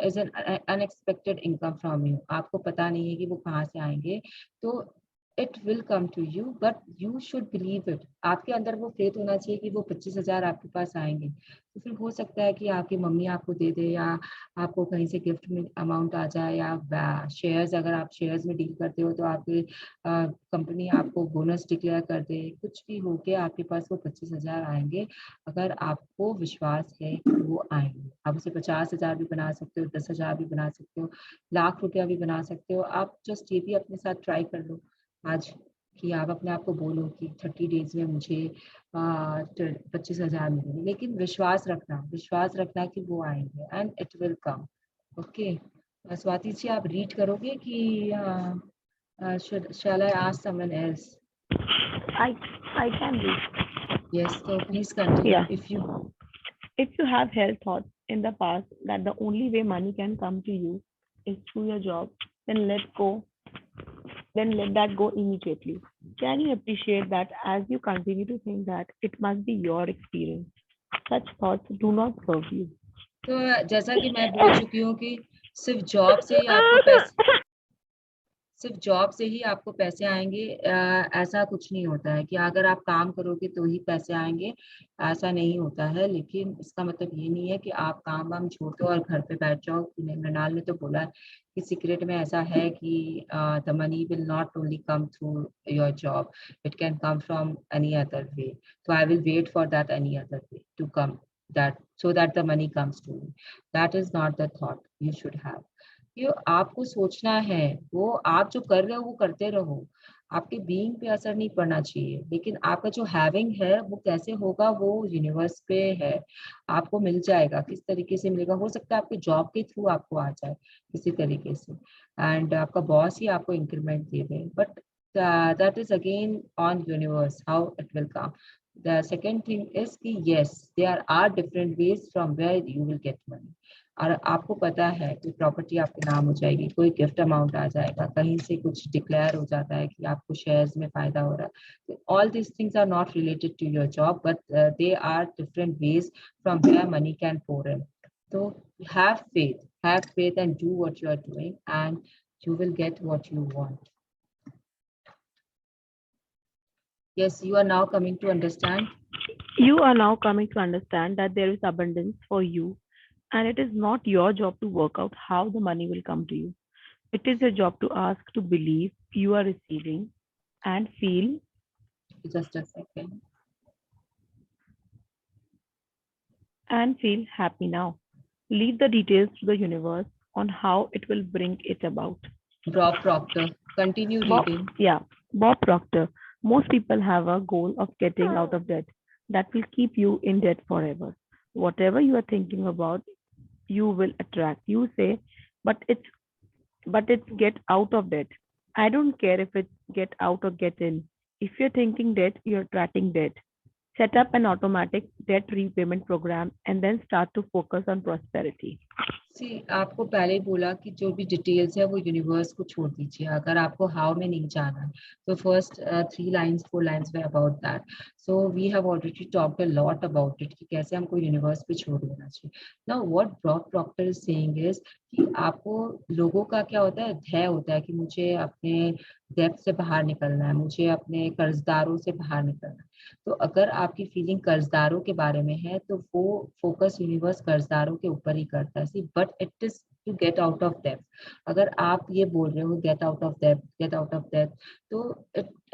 is an unexpected income from you, आपको पता नहीं है कि वो कहाँ से आएंगे, तो it will come to you, but you should believe it. आपके अंदर वो फेथ होना चाहिए कि वो 25,000 आपके पास आएंगे। तो फिर हो सकता है कि आपकी मम्मी आपको दे दे, या आपको कहीं से गिफ्ट में अमाउंट आ जाए, या शेयर्स, अगर आप शेयर्स में डील करते हो तो आपकी कंपनी आपको बोनस डिक्लेयर कर दे। कुछ भी हो के आपके पास वो 25,000 आएंगे, अगर आपको विश्वास है कि वो आएंगे। आप उसे 50,000 भी बना सकते हो, 10,000 भी बना सकते हो, लाख रुपया भी बना सकते हो। आप जस्ट ये भी अपने साथ ट्राई कर लो आज कि आप अपने आप को बोलो कि 30 डेज में मुझे 25,000 मिलेंगे, लेकिन विश्वास रखना कि वो आएंगे, and it will come. Okay, Swati ji आप रीड करोगे कि shall I ask someone else? I can read. Yes, so please continue. Yeah. If you If you have held thoughts in the past that the only way money can come to you is through your job, then let that go immediately. Can you appreciate that as you continue to think that it must be your experience? Such thoughts do not serve you. तो जैसा कि मैं बोल चुकी हूँ कि सिर्फ job से ही आपको पैसे आएंगे, ऐसा कुछ नहीं होता है कि अगर आप काम करोगे तो ही पैसे आएंगे, ऐसा नहीं होता है। लेकिन इसका मतलब ये नहीं है कि आप काम वाम छोड़ दो और घर पे बैठ जाओ। मृणाल ने तो बोला है कि सीक्रेट में ऐसा है कि the money will not only come through your job, it can come from any other way, so I will wait for that any other way to come, that so that the money comes to me. That is not the thought you should have. ये आपको सोचना है, वो आप जो कर रहे हो वो करते रहो, आपके बीइंग पे असर नहीं पड़ना चाहिए। लेकिन आपका जो हैविंग है वो कैसे होगा, वो यूनिवर्स पे है, आपको मिल जाएगा। किस तरीके से मिलेगा, हो सकता है आपके जॉब के थ्रू आपको आ जाए किसी तरीके से, एंड आपका बॉस ही आपको increment they they, but that is again on universe how it will come. The second thing is कि yes, there are different ways from where you will get money. और आपको पता है कि प्रॉपर्टी आपके नाम हो जाएगी, कोई गिफ्ट अमाउंट आ जाएगा, कहीं से कुछ डिक्लेयर हो जाता है कि आपको शेयर्स में फायदा हो रहा है। All this things are not related to your job, but they are different ways from where money can pour in. तो have faith and do what you are doing, and you will get what you want. Yes, you are now coming to understand. You are now coming to understand that there is abundance for you, and it is not your job to work out how the money will come to you. It is your job to ask, to believe you are receiving, and feel Just a second. happy now. Leave the details to the universe on how it will bring it about. Bob Proctor. Continue reading. Bob Proctor. Most people have a goal of getting out of debt that will keep you in debt forever. Whatever you are thinking about, you will attract. You say, but it's get out of debt. I don't care if it's get out or get in. If you're thinking debt, you're attracting debt. Set up an automatic debt repayment program and then start to focus on prosperity. सी आपको पहले ही बोला कि जो भी details है वो universe को छोड़ दीजिए। अगर आपको हाउ में नहीं जाना है तो फर्स्ट 3 लाइंस 4 लाइंस में about that, so we have already talked a lot about it कि कैसे हमको यूनिवर्स पे छोड़ देना चाहिए। Now what Bob Proctor is saying is कि आपको लोगों का क्या होता है, ध्येय होता है कि मुझे अपने डेब्ट से बाहर निकलना है, मुझे अपने कर्जदारों से बाहर निकलना है। तो अगर आपकी फीलिंग कर्जदारों के बारे में है तो वो फोकस यूनिवर्स कर्जदारों के ऊपर ही करता है। See but it is to get out of डेब्ट। अगर आप ये बोल रहे हो गेट आउट ऑफ डेब्ट, तो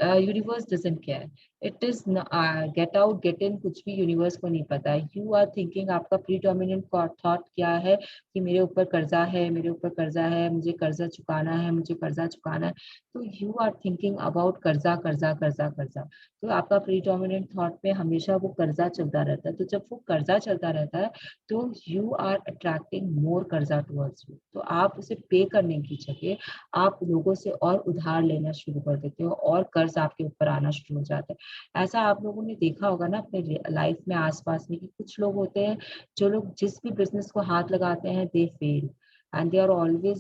universe doesn't care. It is get out get in कुछ भी यूनिवर्स को नहीं पता है। यू आर थिंकिंग, आपका प्रीडोमिनेंट थॉट क्या है कि मेरे ऊपर कर्जा है, मुझे कर्जा चुकाना है। तो यू आर थिंकिंग अबाउट कर्जा। तो आपका प्रीडोमिनेंट थॉट में हमेशा वो कर्जा चलता रहता है। तो जब वो कर्जा चलता रहता है तो यू आर अट्रैक्टिंग मोर कर्जा टुवर्ड्स यू। तो आप उसे पे करने की जगह आप लोगों से और उधार लेना शुरू कर देते हो और कर्ज आपके ऊपर आना शुरू हो जाता है। ऐसा आप लोगों ने देखा होगा ना अपने लाइफ में आसपास में कि कुछ लोग होते हैं जो लोग जिस भी बिजनेस को हाथ लगाते हैं they fail and they are always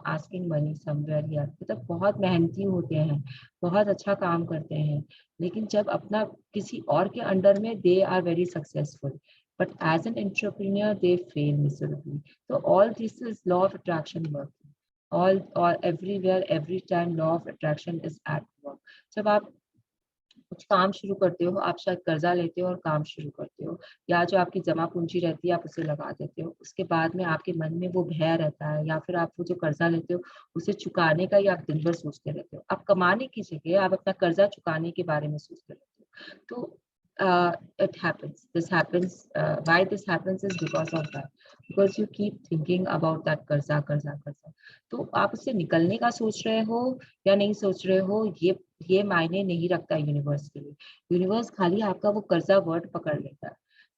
asking money somewhere here. मतलब बहुत मेहनती होते हैं, बहुत अच्छा काम करते हैं, लेकिन जब अपना किसी और के अंडर में they are very successful, but as an entrepreneur they fail miserably. So all this is law of attraction working. All everywhere every time law of attraction is at work. जब आप कुछ काम शुरू करते हो, आप शायद कर्जा लेते हो और काम शुरू करते हो, या जो आपकी जमा पूंजी रहती है आप उसे लगा देते हो। उसके बाद में आपके मन में वो भय रहता है, या फिर आप वो जो कर्जा लेते हो उसे चुकाने का ही आप दिन भर सोचते रहते हो। आप कमाने की जगह आप अपना कर्जा चुकाने के बारे में सोचते रहते हो। तो it happens, why this happens is because of that, because you keep thinking about that कर्जा। तो आप उससे निकलने का सोच रहे हो या नहीं सोच रहे हो, ये मायने नहीं रखता यूनिवर्स के लिए। यूनिवर्स खाली आपका वो कर्जा वर्ड पकड़ लेता है।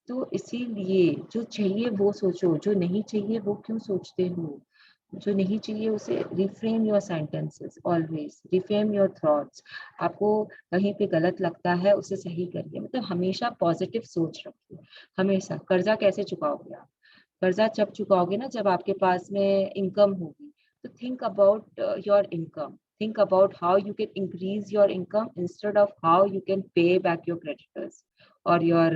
तो इसीलिए जो चाहिए वो सोचो, जो नहीं चाहिए वो क्यों सोचते हो। जो नहीं चाहिए उसे reframe your sentences, always reframe your thoughts. आपको कहीं पे गलत लगता है उसे सही करिए, मतलब हमेशा पॉजिटिव सोच रखिए। हमेशा कर्जा कैसे चुकाओगे आप? कर्जा जब चुकाओगे ना, जब आपके पास में इनकम होगी, तो think about your income, think about how you can increase your income instead of how you can pay back your creditors or your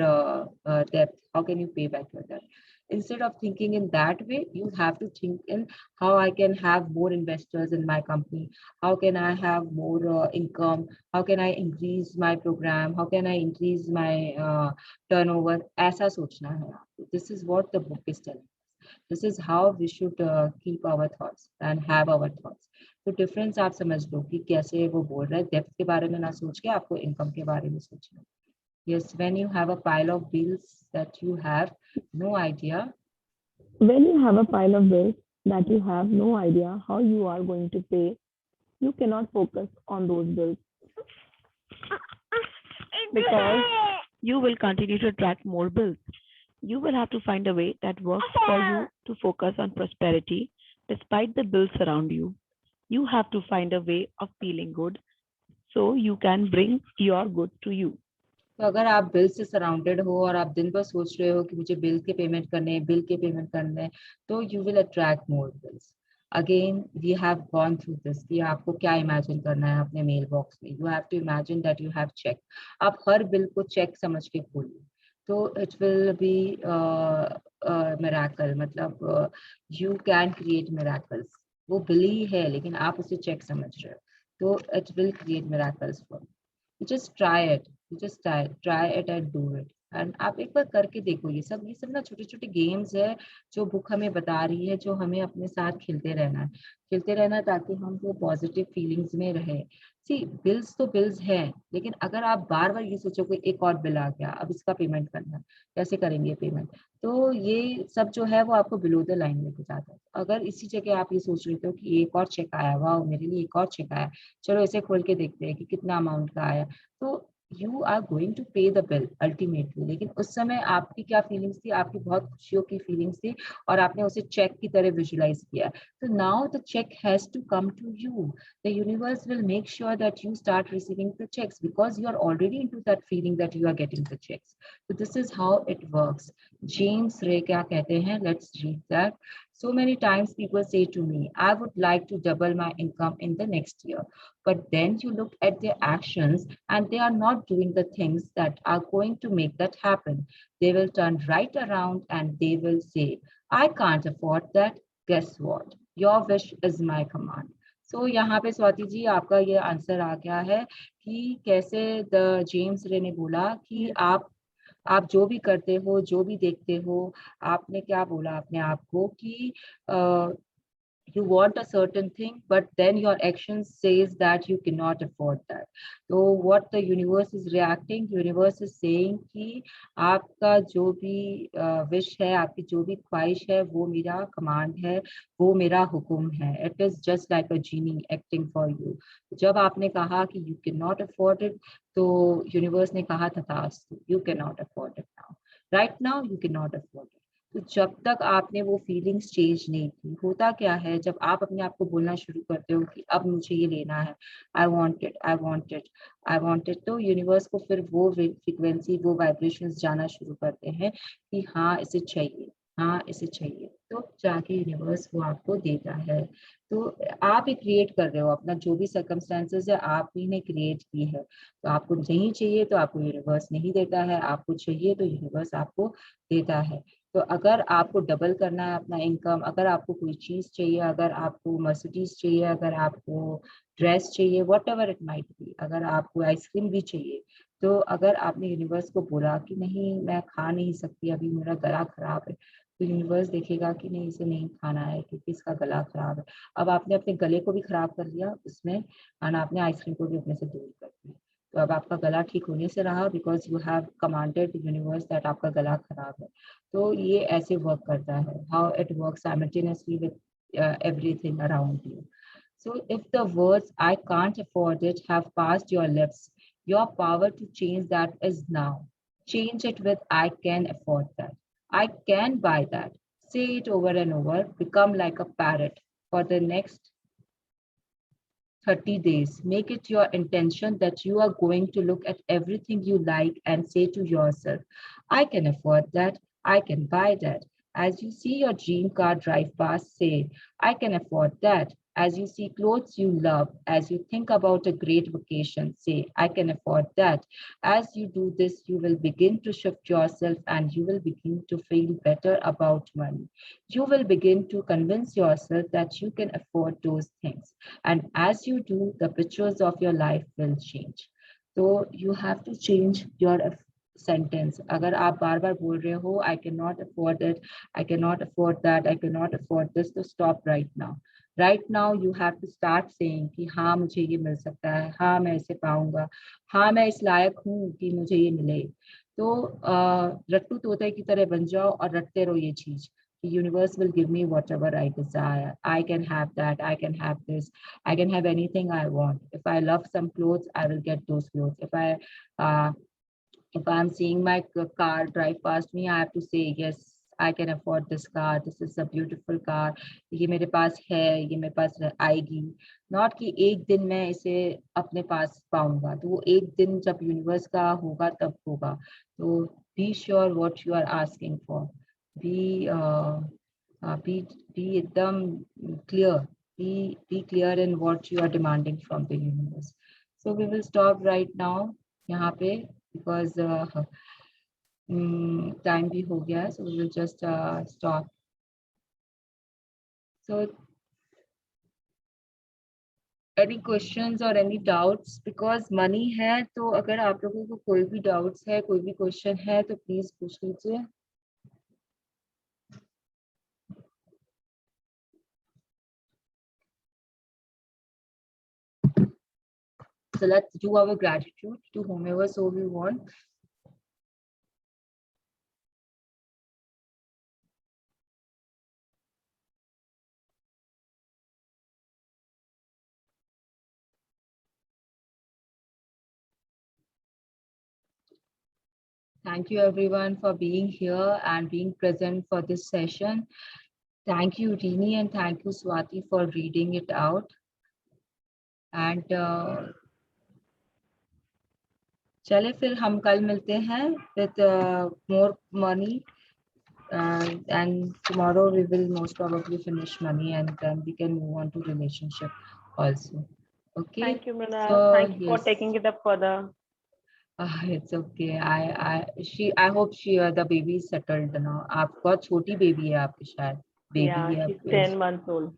debt. How can you pay back your debt? Instead of thinking in that way, you have to think in how I can have more investors in my company, how can I have more income, how can I increase my program, how can I increase my turnover. ऐसा सोचना है आपको. This is what the book is telling. This is how we should keep our thoughts and have our thoughts. तो difference आप समझ लो कि कैसे वो बोल रहा है, डेप्थ के बारे में ना सोच के आपको इनकम के बारे में सोचना. Yes, when you have a pile of bills that you have no idea. When you have a pile of bills that you have no idea how you are going to pay, you cannot focus on those bills because you will continue to attract more bills. You will have to find a way that works for you to focus on prosperity despite the bills around you. You have to find a way of feeling good so you can bring your good to you. तो अगर आप bill से surrounded हो और आप दिन भर सोच रहे हो कि मुझे बिल के पेमेंट करने हैं, बिल के पेमेंट करने हैं, तो you will attract more bills. Again we have gone through this कि आपको क्या इमेजिन करना है अपने मेल बॉक्स में. You have to imagine that you have cheque. आप हर बिल को चेक समझ के खोलिए, तो इट विल बी मिरेकल. मतलब यू कैन क्रिएट मिरेकल्स. वो बिल ही है लेकिन आप उसे चेक समझ रहे हो, तो it will create miracles for you. Just try it. just try it and do it. And आप एक बार करके देखो. ये सब ना छोटे छोटे गेम्स है जो बुक हमें बता रही है, जो हमें अपने साथ खेलते रहना ताकि हम वो पॉजिटिव फीलिंग्स में रहे. सी बिल्स तो बिल्स हैं, लेकिन अगर आप बार बार ये सोचो कि एक और बिल आ गया, अब इसका पेमेंट करना है, कैसे करेंगे पेमेंट, तो ये सब जो है वो आपको बिलो द लाइन लेके जाता है. अगर इसी जगह आप ये सोच लेते हो कि एक और चेक आया, वाह मेरे लिए एक और चेक आया, चलो इसे खोल के देखते हैं कि कितना अमाउंट का आया, तो यू आर गोइंग टू पे द बिल अल्टीमेटली. लेकिन उस समय आपकी क्या फीलिंग्स थी? आपकी बहुत खुशियों की फीलिंग्स थी और आपने उसे चेक की तरह विजुलाइज किया. तो now the cheque has to come to you. The universe will make sure that you start receiving the cheques because you are already into that feeling that you are getting the cheques. So this is how it works. James Ray क्या कहते हैं? Let's read that. So many times people say to me, I would like to double my income in the next year. But then you look at their actions and they are not doing the things that are going to make that happen. They will turn right around and they will say, I can't afford that. Guess what? Your wish is my command. So यहाँ पे स्वाति जी आपका ये answer आ गया है कि कैसे the James रे ने बोला कि आप जो भी करते हो, जो भी देखते हो, आपने क्या बोला अपने आप को कि you want a certain thing but then your action says that you cannot afford that. So what the universe is reacting, universe is saying कि आपका जो भी wish है, आपकी जो भी ख्वाहिश है, वो मेरा कमांड है, वो मेरा हुक्म है. It is just like a genie acting for you. जब आपने कहा कि you cannot afford it, तो universe ने कहा तथास्तु, you cannot afford it now. Right now you cannot afford it. तो जब तक आपने वो फीलिंग्स चेंज नहीं की, होता क्या है जब आप अपने आप को बोलना शुरू करते हो कि अब मुझे ये लेना है, I want it, I want it, I want it, तो यूनिवर्स को फिर वो फ्रीक्वेंसी, वो वाइब्रेशंस जाना शुरू करते हैं कि हाँ इसे चाहिए, हाँ इसे चाहिए, तो जाके यूनिवर्स वो आपको देता है. तो आप ही क्रिएट कर रहे हो अपना, जो भी सर्कमस्टेंसेस है आप ही ने क्रिएट की है. तो आपको नहीं चाहिए तो आपको यूनिवर्स नहीं देता है, आपको चाहिए तो यूनिवर्स आपको देता है. तो अगर आपको डबल करना है अपना इनकम, अगर आपको कोई चीज चाहिए, अगर आपको मर्सिडीज चाहिए, अगर आपको ड्रेस चाहिए, what ever it might be, अगर आपको आइसक्रीम भी चाहिए, तो अगर आपने यूनिवर्स को बोला कि नहीं मैं खा नहीं सकती, अभी मेरा गला खराब है, तो यूनिवर्स देखेगा कि नहीं इसे नहीं खाना है क्योंकि इसका गला खराब है. अब आपने अपने गले को भी खराब कर लिया उसमें, और आपने आइसक्रीम को भी अपने से दूर कर दिया. तो अब आपका गला ठीक होने से रहा because you have commanded universe that आपका गला खराब है. तो ये ऐसे वर्क करता है. How it work simultaneously with everything around you. So if the words I can't afford it have passed your lips, your power to change that is now. Change it with I can afford that. I can buy that. Say it over and over. Become like a parrot. for the next 30 days. Make it your intention that you are going to look at everything you like and say to yourself, I can afford that, I can buy that. As you see your dream car drive past, say, I can afford that. As you see clothes you love, as you think about a great vacation, say, I can afford that. As you do this, you will begin to shift yourself and you will begin to feel better about money. You will begin to convince yourself that you can afford those things. And as you do, the pictures of your life will change. So you have to change your sentence. अगर आप बार बार बोल रहे हो, I cannot afford it, I cannot afford that, I cannot afford this, तो stop right now. Right now you have to start saying कि हाँ मुझे ये मिल सकता है, हाँ मैं इसे पाऊंगा, हाँ मैं इस लायक हूँ कि मुझे ये मिले. तो रट्टू तोते की तरह बन जाओ और रटते रहो ये चीज. The universe will give me whatever I desire. I can have that. I can have this. I can have anything I want. If I love some clothes, I will get those clothes. If I'm seeing my car drive past me, I have to say, yes, I can afford this car. This is a beautiful car. ये मेरे पास है, ये मेरे पास आएगी. Not कि एक दिन मैं इसे अपने पास पाऊंगा. तो वो एक दिन जब यूनिवर्स का होगा तब होगा. तो be sure what you are asking for. Be एकदम clear. Be clear in what you are demanding from the universe. So we will stop right now यहाँ पे because time भी हो गया है, so we will just stop. So any questions or any doubts? Because money है, तो अगर आप लोगों को कोई भी doubts है, कोई भी question है, तो please पूछ लीजिए. So let's do our gratitude to whomever so we want. Thank you everyone for being here and being present for this session. Thank you Rini and thank you Swati for reading it out. And चले फिर हम कल मिलते हैं with more money and tomorrow we will most probably finish money and then we can move on to relationship also. Okay. Thank you, Mrinal. So, Thank you for yes. taking it up further. It's okay. I hope the baby is settled now. आपका छोटी baby है आपकी शायद. Baby Yeah, है she's आपकी. 10 months old.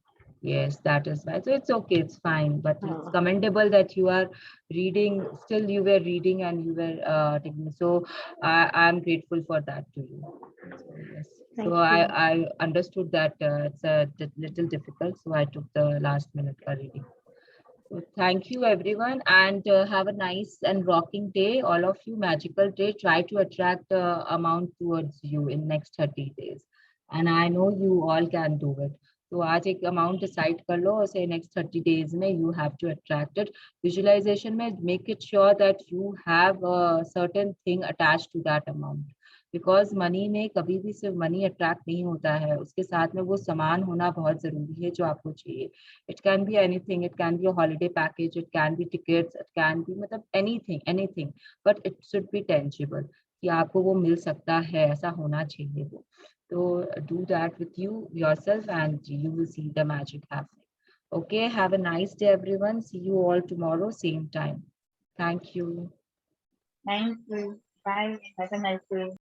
Yes, that is right. So it's okay, it's fine. But it's हाँ. commendable that you are reading, still you were reading and you were taking. So I'm grateful for that to you. So, yes. Thank So you. I understood that it's a little difficult. So I took the last minute for reading. So thank you everyone and have a nice and rocking day. All of you, magical day. Try to attract the amount towards you in next 30 days. And I know you all can do it. तो आज एक amount decide कर लो और से next 30 days में you have to attract it. Visualisation में make it sure that you have certain thing attached to that amount. Because money में कभी भी सिर्फ मनी अट्रैक्ट नहीं होता है, उसके साथ में वो सामान होना बहुत जरूरी है जो आपको चाहिए. It can be anything, it can be a holiday package, it can be tickets, it can be मतलब anything but it should be tangible कि आपको वो मिल सकता है, ऐसा होना चाहिए वो. So do that with yourself and you will see the magic happening. Okay, have a nice day everyone. See you all tomorrow, same time. Thank you. Thank you. Bye. Have a nice day.